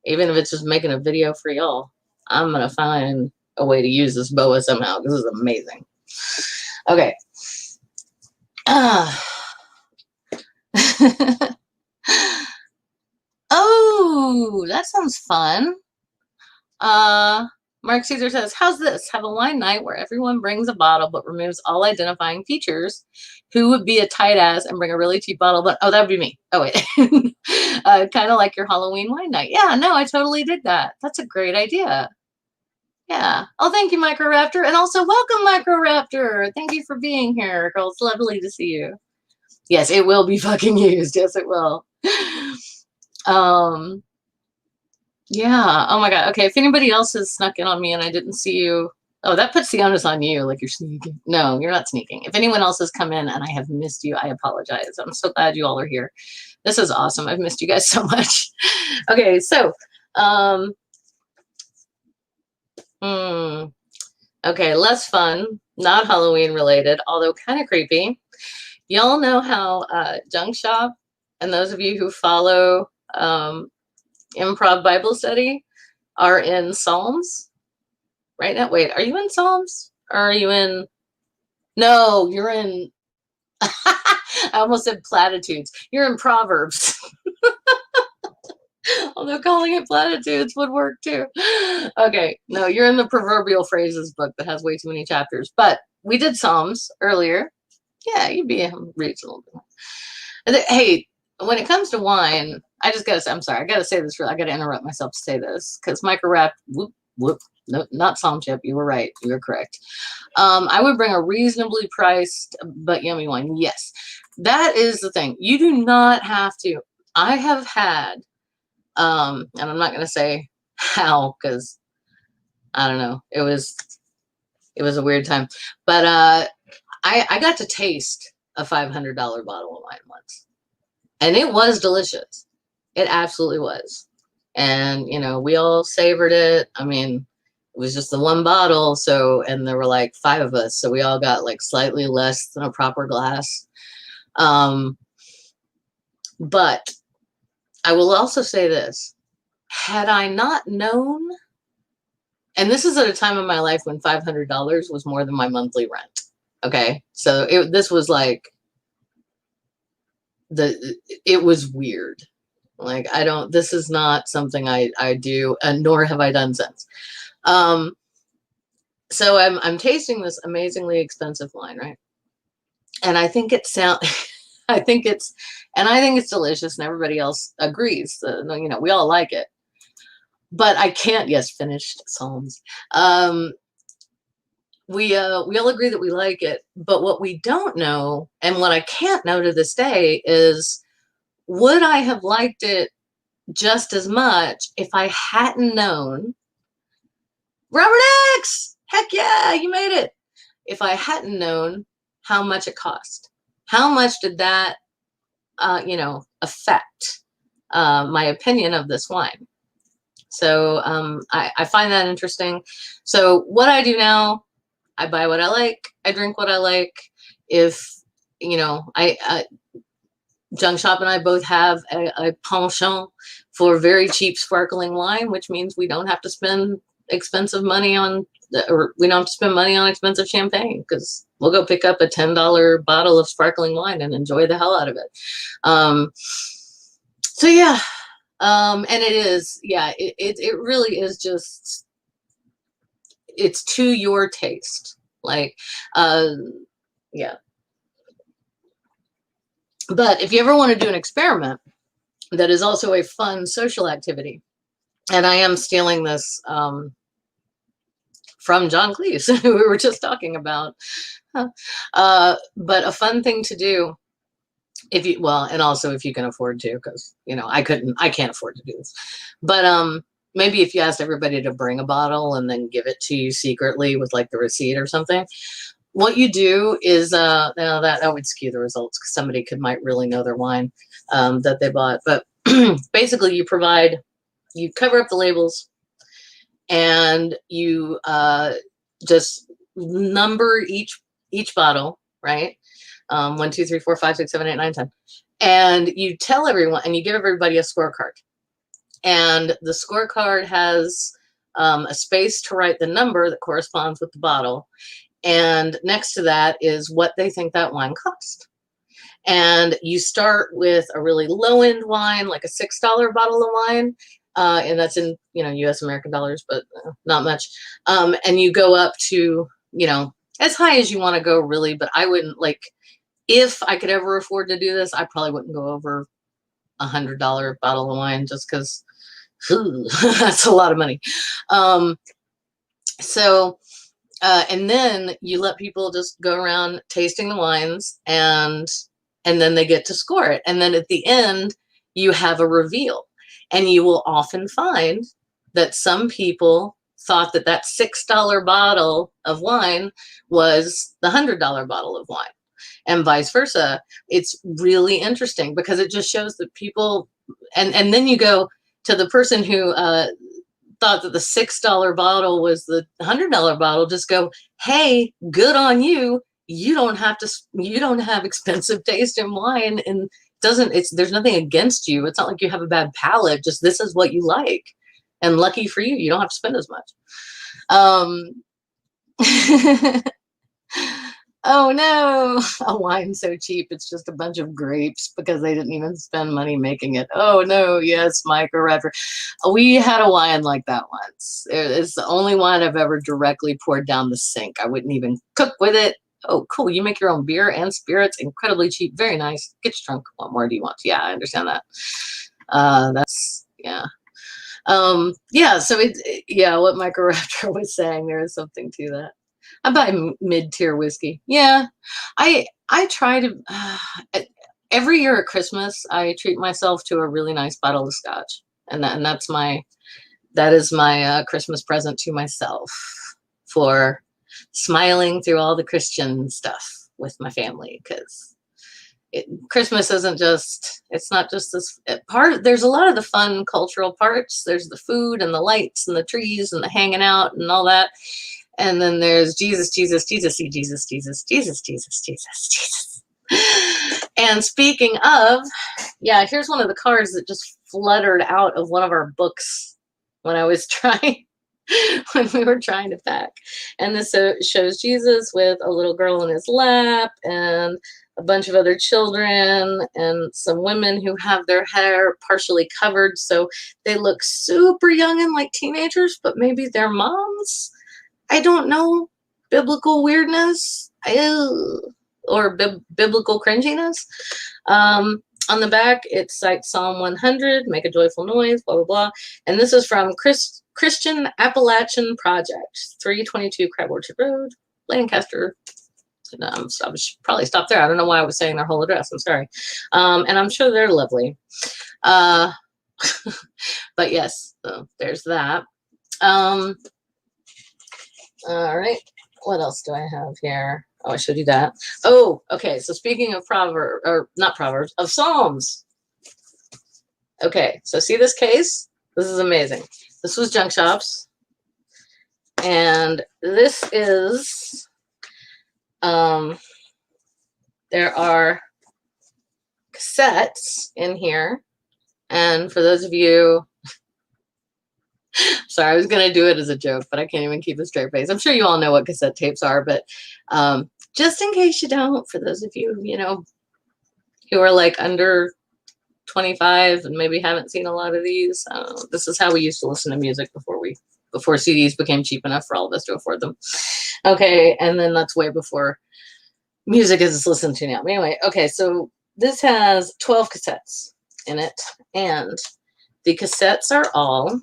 Even if it's just making a video for y'all. I'm going to find a way to use this boa somehow. This is amazing. Okay. Oh, that sounds fun. Mark Caesar says, how's this? Have a wine night where everyone brings a bottle but removes all identifying features. Who would be a tight ass and bring a really cheap bottle? But oh, that would be me. Oh, wait. Kind of like your Halloween wine night. Yeah, no, I totally did that. That's a great idea. Yeah. Oh, thank you, Microraptor. And also welcome, Microraptor. Thank you for being here, girl. It's lovely to see you. Yes, it will be fucking used. Yes, it will. Yeah. Oh my God. Okay. If anybody else has snuck in on me and I didn't see you, oh, that puts the onus on you. Like you're sneaking. No, you're not sneaking. If anyone else has come in and I have missed you, I apologize. I'm so glad you all are here. This is awesome. I've missed you guys so much. Okay. So, okay. Less fun, not Halloween related, although kind of creepy. Y'all know how Junk Shop and those of you who follow Improv Bible Study are in Psalms right now. Wait, are you in Psalms? Or are you in? No, you're in. I almost said platitudes. You're in Proverbs. Although calling it platitudes would work too. Okay, no, you're in the proverbial phrases book that has way too many chapters. But we did Psalms earlier. Yeah, you'd be reasonable. Hey, when it comes to wine, I just gotta say, I'm sorry, I gotta say this. I gotta interrupt myself to say this because Microrap, whoop, no, not Psalm Chip. You were right. You were correct. I would bring a reasonably priced but yummy wine. Yes, that is the thing. You do not have to. I have had, and I'm not gonna say how because I don't know. It was a weird time, but I got to taste a $500 bottle of wine once. And it was delicious. It absolutely was. And, you know, we all savored it. I mean, it was just the one bottle. So, and there were like 5 of us. So we all got like slightly less than a proper glass. But I will also say this. Had I not known, and this is at a time in my life when $500 was more than my monthly rent. Okay. So this was like, it was weird. Like this is not something I do, and nor have I done since. So I'm tasting this amazingly expensive wine, right? And I think I think it's delicious, and everybody else agrees. You know, we all like it. But I can't. Yes, finished Psalms. We all agree that we like it, but what we don't know, and what I can't know to this day, is would I have liked it just as much if I hadn't known? Robert X, heck yeah, you made it. If I hadn't known how much it cost, how much did that, you know, affect my opinion of this wine? So I find that interesting. So what I do now, I buy what I like. I drink what I like. If, you know, Junk Shop and I both have a penchant for very cheap sparkling wine, which means we don't have to spend expensive money on, or we don't have to spend money on expensive champagne because we'll go pick up a $10 bottle of sparkling wine and enjoy the hell out of it. So yeah, and it is, yeah, it really is just, it's to your taste. Like, yeah. But if you ever want to do an experiment that is also a fun social activity, and I am stealing this from John Cleese, who we were just talking about, but a fun thing to do, if you, well, and also if you can afford to, because, you know, I can't afford to do this, but maybe if you asked everybody to bring a bottle and then give it to you secretly with like the receipt or something, what you do is, that would skew the results because somebody might really know their wine that they bought. But basically you cover up the labels, and you just number each bottle, right? 1, 2, 3, 4, 5, 6, 7, 8, 9, 10. And you tell everyone, and you give everybody a scorecard. And the scorecard has a space to write the number that corresponds with the bottle. And next to that is what they think that wine cost. And you start with a really low end wine, like a $6 bottle of wine. And that's in, US American dollars, but not much. And you go up to, as high as you want to go, really. But I wouldn't, like, if I could ever afford to do this, I probably wouldn't go over $100 bottle of wine, just because that's a lot of money. And then you let people just go around tasting the wines, and then they get to score it. And then at the end, you have a reveal. And you will often find that some people thought that that $6 bottle of wine was the $100 bottle of wine, and vice versa. It's really interesting because it just shows that people, and then you go to the person who thought that the $6 bottle was the $100 bottle, just go, hey, good on you. You don't have expensive taste in wine, and there's nothing against you. It's not like you have a bad palate. Just, this is what you like, and lucky for you, you don't have to spend as much. Oh no, a wine so cheap it's just a bunch of grapes because they didn't even spend money making it. Oh no, yes, Micro Raptor. We had a wine like that once. It's the only wine I've ever directly poured down the sink. I wouldn't even cook with it. Oh, cool. You make your own beer and spirits. Incredibly cheap. Very nice. Get you drunk. What more do you want? Yeah, I understand that. Yeah. So what Micro Raptor was saying, there is something to that. I buy mid-tier whiskey. Yeah. I try to, every year at Christmas, I treat myself to a really nice bottle of scotch. And that is my Christmas present to myself, for smiling through all the Christian stuff with my family, because Christmas it's not just this part. There's a lot of the fun cultural parts. There's the food and the lights and the trees and the hanging out and all that. And then there's Jesus, Jesus, Jesus, Jesus, Jesus, Jesus, Jesus, Jesus, Jesus. And speaking of, here's one of the cards that just fluttered out of one of our books when we were trying to pack. And this shows Jesus with a little girl in his lap, and a bunch of other children, and some women who have their hair partially covered, so they look super young and like teenagers, but maybe they're moms. I don't know. Biblical weirdness, or biblical cringiness. On the back, it cites Psalm 100, make a joyful noise, blah, blah, blah. And this is from Christian Appalachian Project, 322 Crab Orchard Road, Lancaster. I should probably stop there. I don't know why I was saying their whole address. I'm sorry. And I'm sure they're lovely. But yes, so there's that. All right. What else do I have here? Oh, I showed you that. Oh, okay. So speaking of of Psalms. Okay. So see this case? This is amazing. This was Junk Shops. And this is, there are cassettes in here. And for those of you, sorry, I was going to do it as a joke, but I can't even keep a straight face. I'm sure you all know what cassette tapes are, but just in case you don't, for those of you, who are like under 25 and maybe haven't seen a lot of these, this is how we used to listen to music before CDs became cheap enough for all of us to afford them. Okay, and then that's way before music is listened to now. But anyway, okay, so this has 12 cassettes in it, and the cassettes are all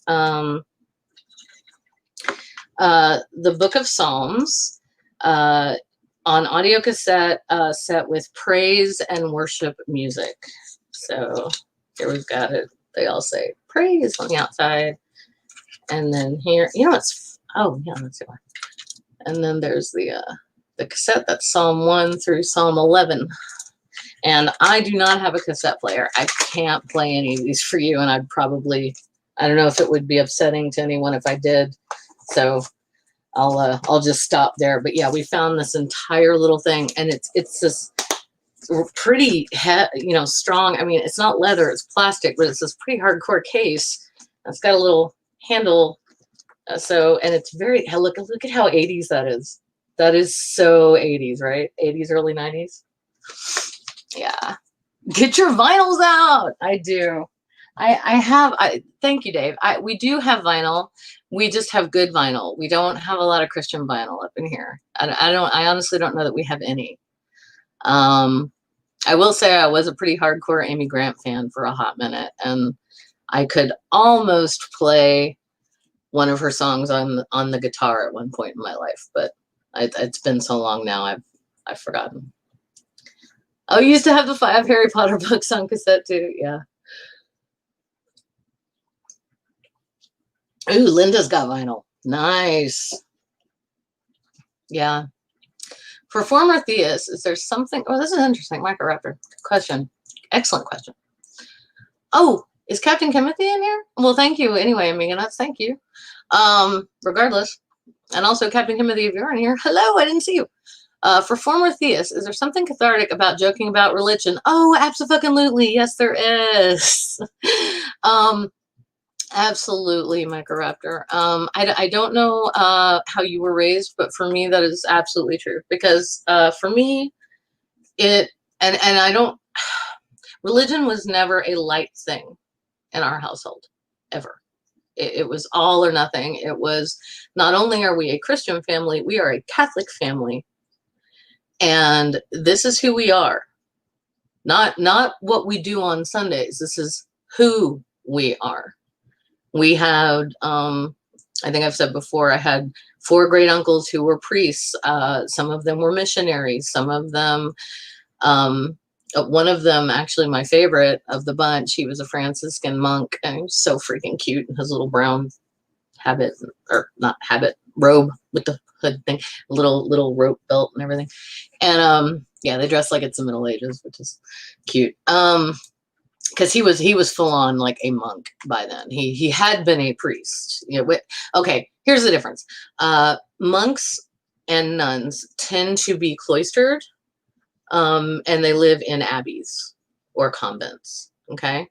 the Book of Psalms on audio cassette, set with praise and worship music. So here we've got it. They all say praise on the outside. And then here, it's, oh yeah, let's see why. And then there's the cassette that's Psalm 1 through Psalm 11. And I do not have a cassette player. I can't play any of these for you, and I don't know if it would be upsetting to anyone if I did. So I'll just stop there. But yeah, we found this entire little thing, and it's this pretty strong. I mean, it's not leather, it's plastic, but it's this pretty hardcore case. It's got a little handle. And it's very, look at how 80s that is. That is so 80s, right? 80s, early 90s. Yeah. Get your vinyls out. I do. Thank you, Dave. We do have vinyl. We just have good vinyl. We don't have a lot of Christian vinyl up in here. I honestly don't know that we have any. I will say I was a pretty hardcore Amy Grant fan for a hot minute, and I could almost play one of her songs on the guitar at one point in my life, but it's been so long now, I've forgotten. Oh, you used to have the 5 Harry Potter books on cassette too. Yeah. Ooh, Linda's got vinyl. Nice. Yeah. For former theists, is there something? Oh, this is interesting. Microraptor question. Excellent question. Oh, is Captain Timothy in here? Well, thank you anyway, Amiga. Thank you. Regardless. And also, Captain Timothy, if you're in here, hello, I didn't see you. For former theists, is there something cathartic about joking about religion? Oh, absolutely. Yes, there is. Absolutely, Microraptor. I don't know how you were raised, but for me, that is absolutely true. Because for me, and I don't, religion was never a light thing in our household, ever. It was all or nothing. It was, not only are we a Christian family, we are a Catholic family. And this is who we are. Not what we do on Sundays. This is who we are. We had, I think I've said before, I had 4 great uncles who were priests. Some of them were missionaries. Some of them, one of them, actually my favorite of the bunch, he was a Franciscan monk, and he was so freaking cute in his little brown habit, or not habit, robe with the hood thing, little rope belt and everything. And yeah, they dress like it's the Middle Ages, which is cute. Because he was full on like a monk by then. He had been a priest. Okay, here's the difference. Monks and nuns tend to be cloistered, and they live in abbeys or convents. Okay,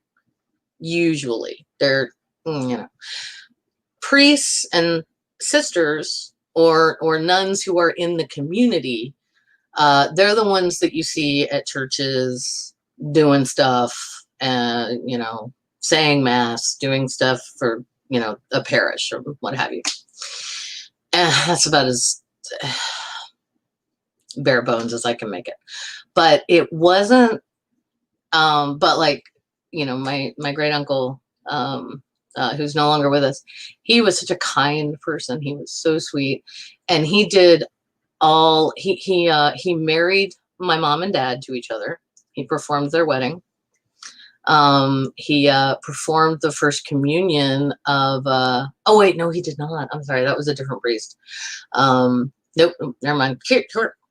usually they're priests and sisters or nuns who are in the community. They're the ones that you see at churches doing stuff, and saying mass, doing stuff for a parish or what have you. And that's about as bare bones as I can make it. But it wasn't. But like my great uncle, who's no longer with us, he was such a kind person. He was so sweet, and he did all. He married my mom and dad to each other. He performed their wedding. He performed the first communion of, oh wait, no, he did not. I'm sorry, that was a different priest. Nope, never mind. Here,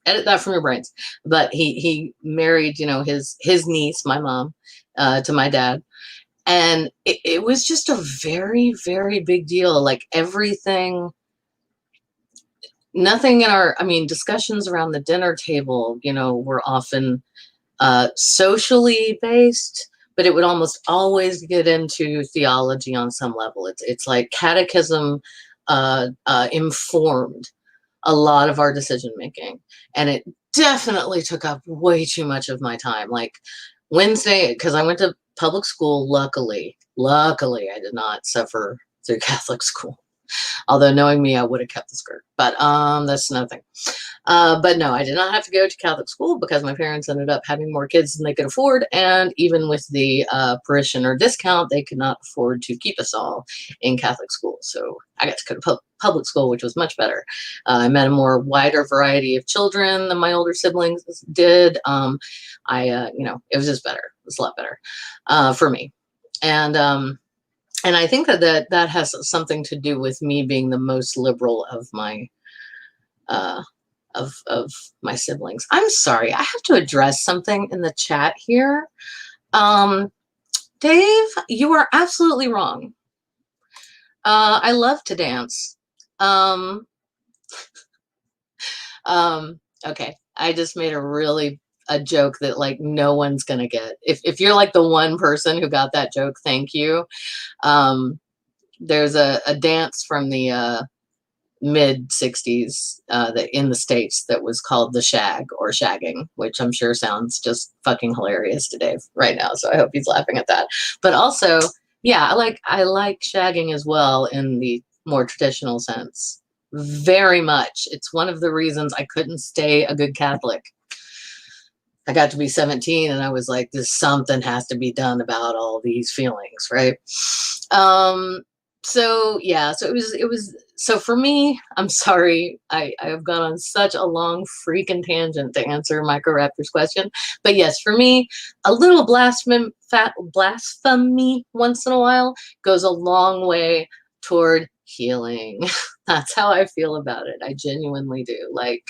edit that from your brains. But he married, his niece, my mom, to my dad. And it was just a very, very big deal. Like everything, nothing in our, discussions around the dinner table, were often socially based, but it would almost always get into theology on some level. It's like catechism informed a lot of our decision making, and it definitely took up way too much of my time. Like Wednesday, because I went to public school, luckily I did not suffer through Catholic school. Although knowing me, I would have kept the skirt, but that's nothing. But no, I did not have to go to Catholic school because my parents ended up having more kids than they could afford. And even with the parishioner discount, they could not afford to keep us all in Catholic school. So I got to go to public school, which was much better. I met a more wider variety of children than my older siblings did. It was just better. It was a lot better for me. And I think that has something to do with me being the most liberal of my of my siblings. I'm sorry, I have to address something in the chat here. Dave, you are absolutely wrong. I love to dance. Um, okay. I just made a joke that like no one's gonna get. If you're like the one person who got that joke, thank you. There's a dance from the mid 60s that in the States that was called the shag or shagging, which I'm sure sounds just fucking hilarious to Dave right now. So I hope he's laughing at that. But also, yeah, I like shagging as well in the more traditional sense. Very much. It's one of the reasons I couldn't stay a good Catholic. I got to be 17 and I was like, this something has to be done about all these feelings, right? So yeah, so so for me, I'm sorry, I've gone on such a long freaking tangent to answer Micro Raptor's question. But yes, for me, a little blasphemy once in a while goes a long way toward healing. That's how I feel about it. I genuinely do. Like,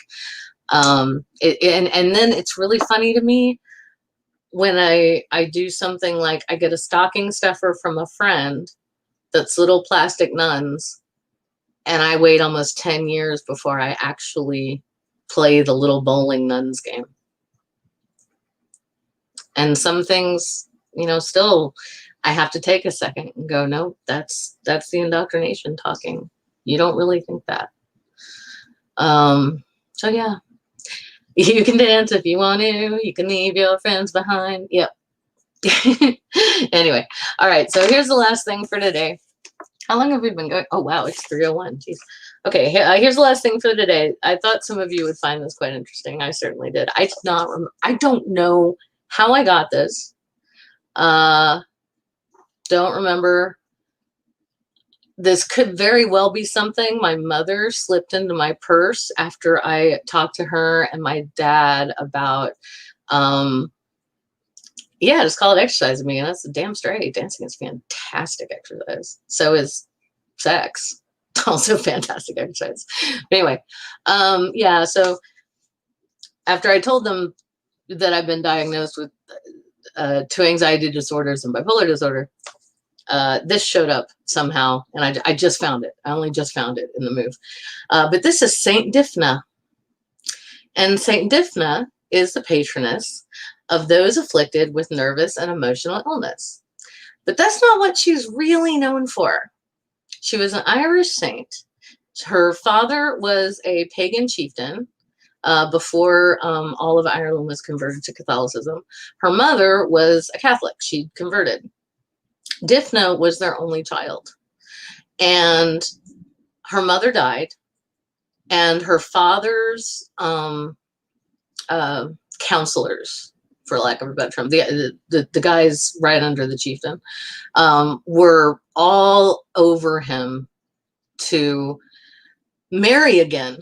and then it's really funny to me when I do something like I get a stocking stuffer from a friend that's little plastic nuns, and I wait almost 10 years before I actually play the little bowling nuns game. And some things, still I have to take a second and go, no, that's the indoctrination talking. You don't really think that. So yeah, you can dance if you want to. You can leave your friends behind. Yep. Anyway, all right. So here's the last thing for today. How long have we been going? Oh, wow. It's 3:01. Jeez. Okay. Here's the last thing for today. I thought some of you would find this quite interesting. I certainly did. I don't know how I got this. Don't remember. This could very well be something my mother slipped into my purse after I talked to her and my dad about, yeah, just call it exercise with me. And that's damn straight. Dancing is fantastic exercise. So is sex. Also fantastic exercise. But anyway, yeah, so after I told them that I've been diagnosed with 2 anxiety disorders and bipolar disorder, this showed up somehow, and I just found it. I only just found it in the move. But this is Saint Diphnah. And Saint Diphnah is the patroness of those afflicted with nervous and emotional illness. But that's not what she's really known for. She was an Irish saint. Her father was a pagan chieftain before all of Ireland was converted to Catholicism. Her mother was a Catholic. She converted. Diphnah was their only child. And her mother died. And her father's counselors, for lack of a better term, the guys right under the chieftain, were all over him to marry again,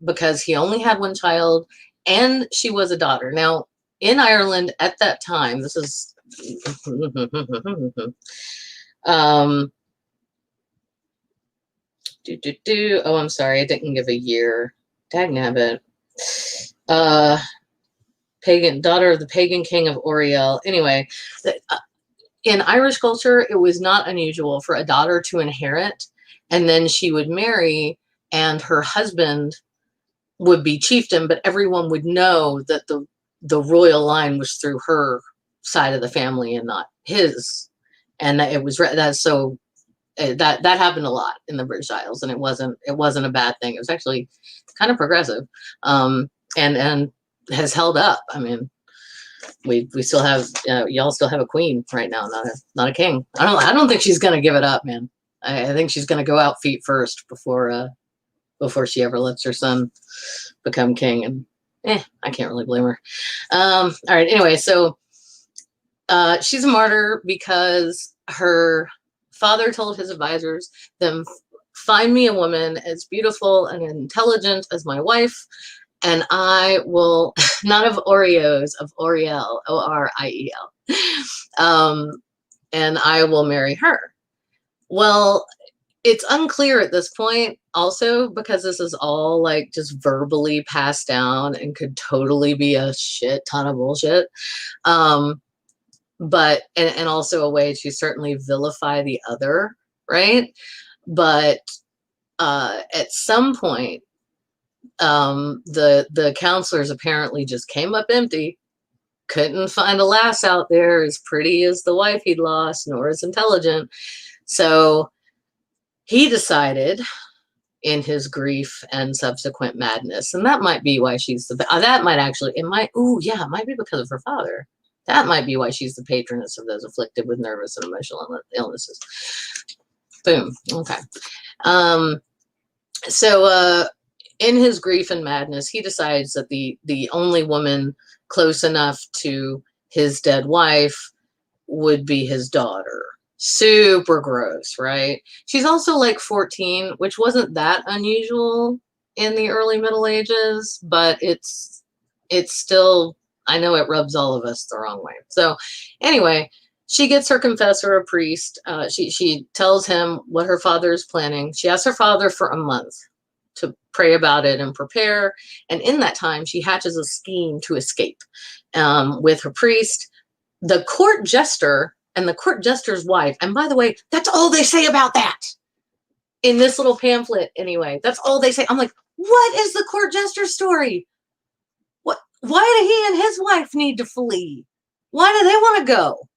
because he only had one child and she was a daughter. Now, in Ireland at that time, this is oh, I'm sorry, I didn't give a year. Dagnabbit. Pagan, daughter of the pagan king of Oriel. Anyway, in Irish culture, it was not unusual for a daughter to inherit, and then she would marry, and her husband would be chieftain, but everyone would know that the royal line was through her side of the family and not his. And it was that so that happened a lot in the British Isles, and it wasn't a bad thing. It was actually kind of progressive, and has held up. I mean, we still have y'all still have a queen right now, not a king. I don't think she's gonna give it up, man. I think she's gonna go out feet first before she ever lets her son become king. And I can't really blame her. All right. Anyway, so she's a martyr because her father told his advisors, "Then find me a woman as beautiful and intelligent as my wife, and I will," not of Oreos, of Oriel, Oriel, "and I will marry her." Well, it's unclear at this point also, because this is all like just verbally passed down and could totally be a shit ton of bullshit. But and also a way to certainly vilify the other right? But at some point, the counselors apparently just came up empty. Couldn't find a lass out there as pretty as the wife he'd lost, nor as intelligent. So he decided, in his grief and subsequent madness, and that might be why she's the, that might actually, it might, oh yeah, it might be because of her father. That might be why she's the patroness of those afflicted with nervous and emotional illnesses. Boom. Okay. So in his grief and madness, he decides that the only woman close enough to his dead wife would be his daughter. Super gross, right? She's also like 14, which wasn't that unusual in the early Middle Ages, but it's still, I know it rubs all of us the wrong way. So anyway, she gets her confessor, a priest. She tells him what her father is planning. She asks her father for a month to pray about it and prepare. And in that time, she hatches a scheme to escape with her priest, the court jester, and the court jester's wife. And by the way, that's all they say about that in this little pamphlet anyway. That's all they say. I'm like, what is the court jester story? What? Why do he and his wife need to flee? Why do they want to go?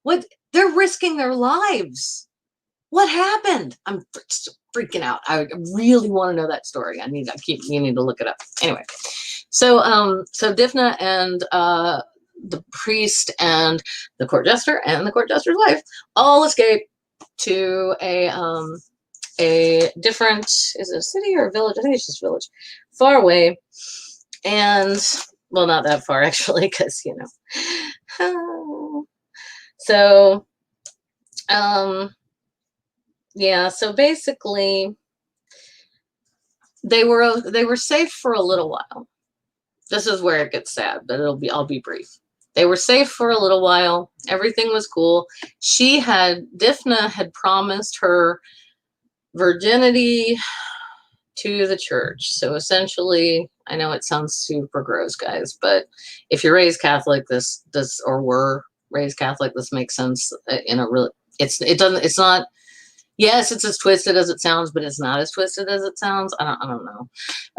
What? They're risking their lives. What happened? I'm freaking out. I really want to know that story. You need to look it up. Anyway, so Difna and the priest and the court jester and the court jester's wife all escape to a different, is it a city or a village? I think it's just a village, far away. And well, not that far actually, because so yeah, so basically they were safe for a little while. This is where it gets sad, but I'll be brief. They were safe for a little while. Everything was cool. Difna had promised her virginity to the church. So essentially, I know it sounds super gross, guys, but if you're raised Catholic, or were raised Catholic, this makes sense in a real, it's not, yes, it's as twisted as it sounds, but it's not as twisted as it sounds. I don't know.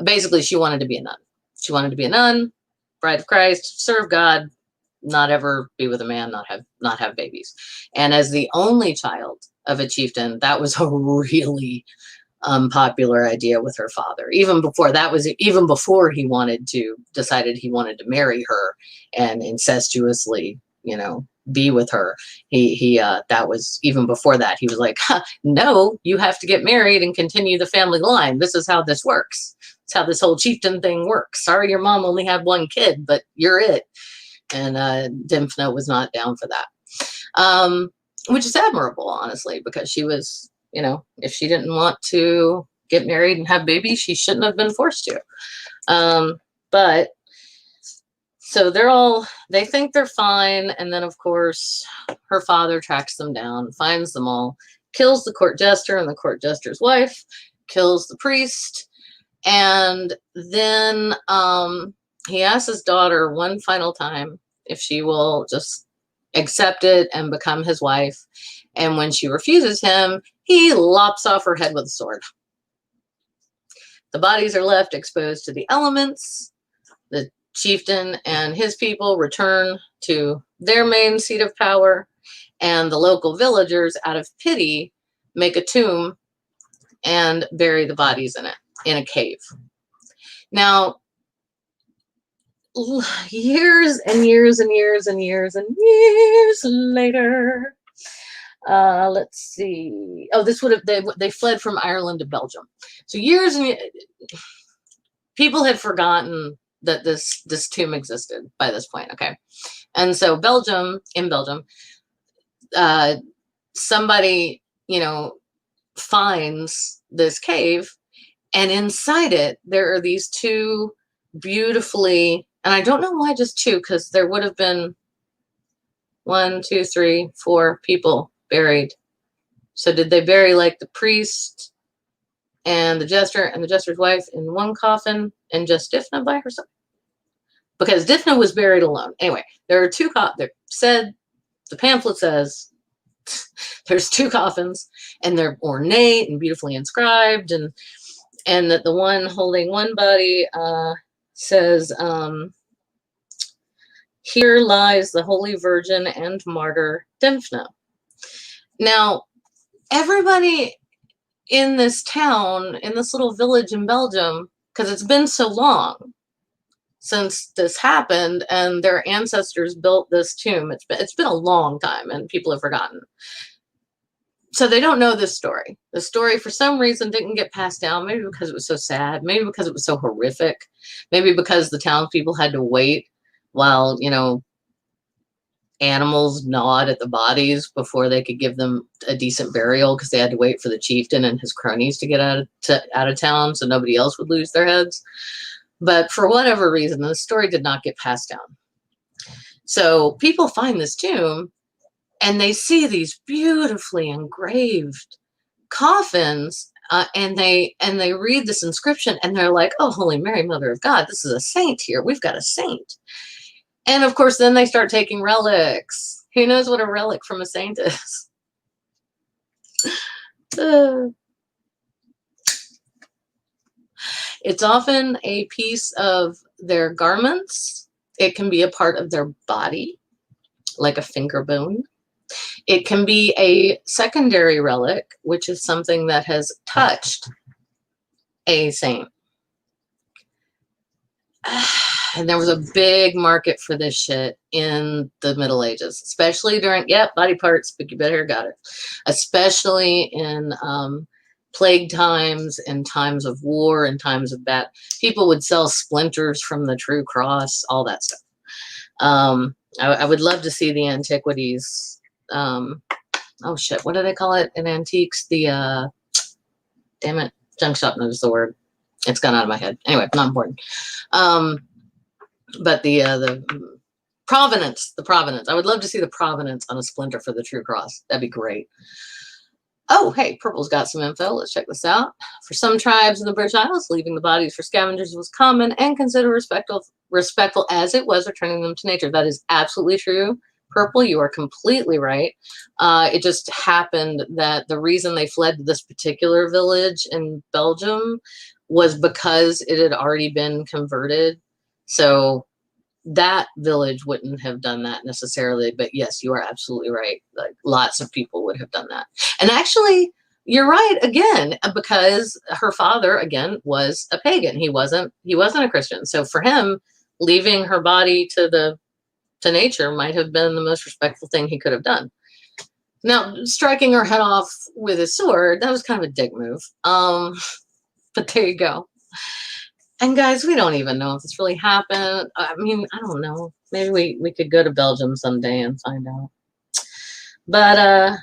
Basically, she wanted to be a nun. She wanted to be a nun, bride of Christ, serve God, not ever be with a man, not have babies. And as the only child of a chieftain, that was a really unpopular idea with her father. Even before he decided he wanted to marry her and incestuously, be with her. That was even before that. He was like, no, you have to get married and continue the family line. This is how this works. It's how this whole chieftain thing works. Sorry, your mom only had one kid, but you're it. And Dymphna was not down for that, which is admirable, honestly, because she was, if she didn't want to get married and have babies, she shouldn't have been forced to. But so they think they're fine. And then, of course, her father tracks them down, finds them all, kills the court jester and the court jester's wife, kills the priest. And then he asks his daughter one final time if she will just accept it and become his wife. And when she refuses him, he lops off her head with a sword. The bodies are left exposed to the elements. The chieftain and his people return to their main seat of power, and the local villagers, out of pity, make a tomb and bury the bodies in it, in a cave. Now, years and years and years and years and years later, let's see. Oh, this would have, they fled from Ireland to Belgium. So years and people had forgotten that this tomb existed by this point. Okay. And so in Belgium, somebody, finds this cave, and inside it, there are these two beautifully, and I don't know why just two, because there would have been 1, 2, 3, 4 people buried. So did they bury like the priest and the jester and the jester's wife in one coffin and just Difna by herself? Because Difna was buried alone. Anyway, there are the pamphlet says there's 2 coffins, and they're ornate and beautifully inscribed, and that the one holding one body says, "Here lies the Holy Virgin and martyr Dymphna." Now, everybody in this town, in this little village in Belgium, because it's been so long since this happened and their ancestors built this tomb. It's been a long time and people have forgotten. So they don't know this story. The story, for some reason, didn't get passed down. Maybe because it was so sad. Maybe because it was so horrific. Maybe because the townspeople had to wait while, you know, animals gnawed at the bodies before they could give them a decent burial, because they had to wait for the chieftain and his cronies to get out of town so nobody else would lose their heads. But for whatever reason, the story did not get passed down. So people find this tomb and they see these beautifully engraved coffins, and they read this inscription and they're like, "Oh, Holy Mary, Mother of God, this is a saint here. We've got a saint." And of course, then they start taking relics. Who knows what a relic from a saint is? It's often a piece of their garments. It can be a part of their body, like a finger bone. It can be a secondary relic, which is something that has touched a saint. And there was a big market for this shit in the Middle Ages, especially during, body parts, but you better got it. Especially in plague times and times of war and times of bad. People would sell splinters from the true cross, all that stuff. I would love to see the antiquities. Oh shit, what do they call it in antiques? The, damn it, junk shop knows the word. It's gone out of my head. Anyway, not important. But the provenance, I would love to see the provenance on a splinter for the true cross. That'd be great. Oh, hey, Purple's got some info. Let's check this out. For some tribes in the British Isles, leaving the bodies for scavengers was common and considered respectful as it was returning them to nature. That is absolutely true. Purple, you are completely right. It just happened that the reason they fled to this particular village in Belgium was because it had already been converted. So that village wouldn't have done that necessarily, but yes, you are absolutely right. Like, lots of people would have done that. And actually, you're right again, because her father again was a pagan. He wasn't a Christian. So for him, leaving her body to nature might have been the most respectful thing he could have done. Now, striking her head off with his sword, that was kind of a dick move. But there you go. And guys, we don't even know if this really happened. I mean, I don't know. Maybe we could go to Belgium someday and find out. But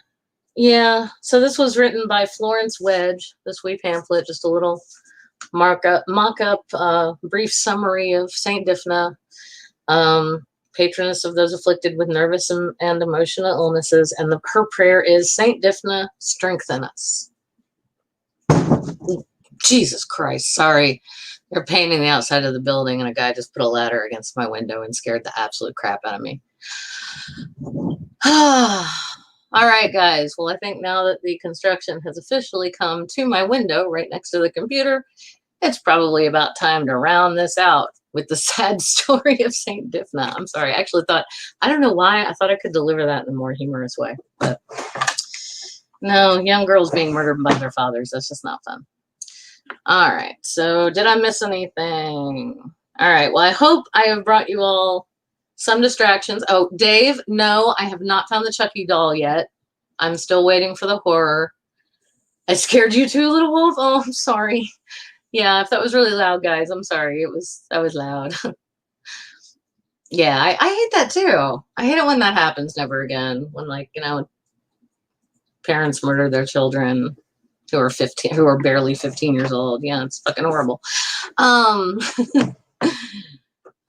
yeah, so this was written by Florence Wedge, this wee pamphlet, just a little mock-up, brief summary of Saint Dymphna, patroness of those afflicted with nervous and emotional illnesses. And her prayer is, "Saint Dymphna, strengthen us." Jesus Christ, sorry. They're painting the outside of the building and a guy just put a ladder against my window and scared the absolute crap out of me. All right, guys. Well, I think now that the construction has officially come to my window right next to the computer, it's probably about time to round this out with the sad story of Saint Dymphna. I'm sorry. I actually thought, I don't know why, I thought I could deliver that in a more humorous way. But no, young girls being murdered by their fathers, that's just not fun. All right, so did I miss anything? All right, well, I hope I have brought you all some distractions. Oh, Dave, no, I have not found the Chucky doll yet. I'm still waiting for the horror. I scared you too, little wolf? Oh, I'm sorry. Yeah, if that was really loud, guys, I'm sorry. That was loud. Yeah, I hate that too. I hate it when that happens never again. When, like, you know, parents murder their children who are barely 15 years old. Yeah, it's fucking horrible.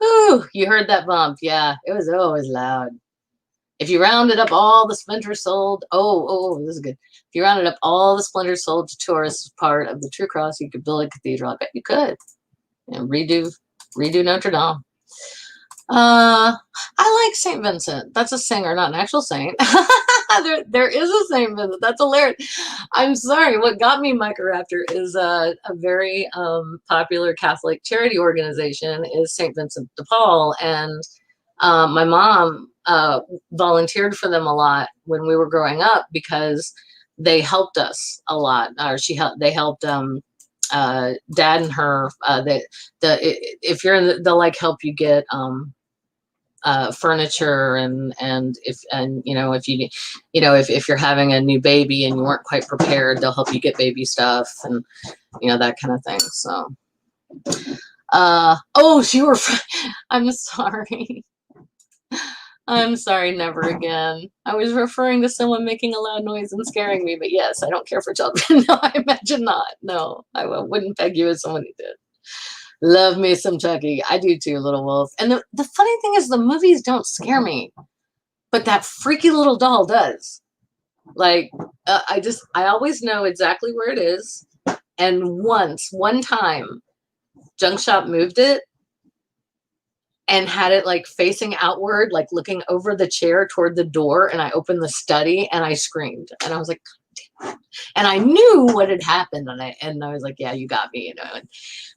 Ooh, you heard that bump. Yeah, it was always loud. If you rounded up all the splinters sold, this is good. If you rounded up all the splinters sold to tourists as part of the True Cross, you could build a cathedral. I bet you could. And redo Notre Dame. I like Saint Vincent. That's a singer, not an actual saint. There is a Saint Vincent. That's hilarious. I'm sorry. What got me Micah Raptor is a very popular Catholic charity organization is Saint Vincent de Paul, and my mom volunteered for them a lot when we were growing up because they helped us a lot. Or they helped dad and her. If you're in they'll like help you get furniture and if you're having a new baby and you weren't quite prepared, they'll help you get baby stuff and that kind of thing. So oh, I'm sorry. I'm sorry, never again. I was referring to someone making a loud noise and scaring me, but yes, I don't care for children. No, I imagine not. No, I wouldn't peg you as someone who did. Love me some Chucky. I do too, Little Wolf. And the funny thing is the movies don't scare me, but that freaky little doll does. Like, I always know exactly where it is. And one time, Junk Shop moved it and had it like facing outward, like looking over the chair toward the door. And I opened the study and I screamed. And I was like, God damn it. And I knew what had happened. And I was like, yeah, you got me,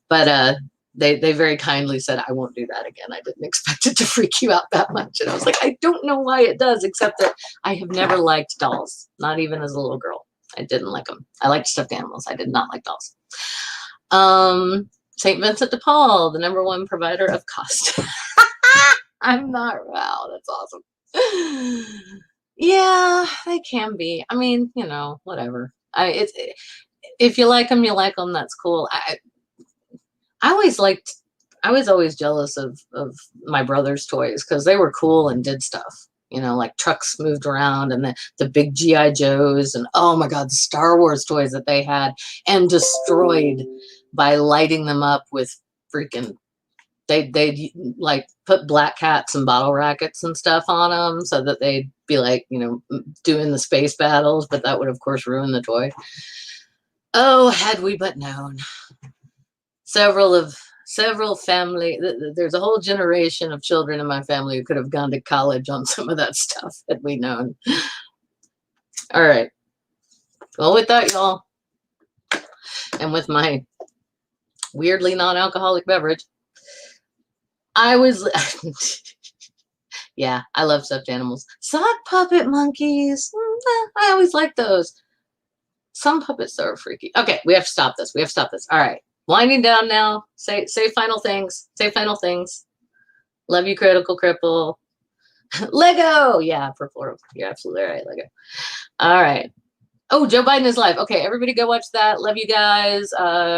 But they very kindly said, I won't do that again. I didn't expect it to freak you out that much. And I was like, I don't know why it does, except that I have never liked dolls, not even as a little girl. I didn't like them. I liked stuffed animals. I did not like dolls. St. Vincent de Paul, the #1 provider of cost. I'm not, wow, that's awesome. Yeah, they can be. I mean, whatever. If you like them, you like them. That's cool. I was always jealous of my brother's toys because they were cool and did stuff. Like trucks moved around and the big G.I. Joes and oh my God, the Star Wars toys that they had and destroyed by lighting them up with freaking, they'd like put black cats and bottle rockets and stuff on them so that they'd be like, doing the space battles, but that would of course ruin the toy. Oh, had we but known. Several family, there's a whole generation of children in my family who could have gone to college on some of that stuff had we known. All right. Well, with that, y'all, and with my weirdly non-alcoholic beverage, yeah, I love stuffed animals. Sock puppet monkeys. I always like those. Some puppets are freaky. Okay, we have to stop this. All right. Winding down now. Say final things. Love you, Critical Cripple. Lego. Yeah, purple. You're absolutely right, Lego. All right. Oh, Joe Biden is live. Okay, everybody go watch that. Love you guys.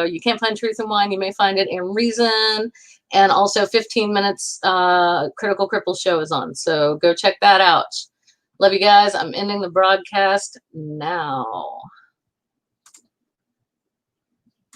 You can't find truth in wine. You may find it in reason. And also 15 minutes Critical Cripple show is on. So go check that out. Love you guys. I'm ending the broadcast now.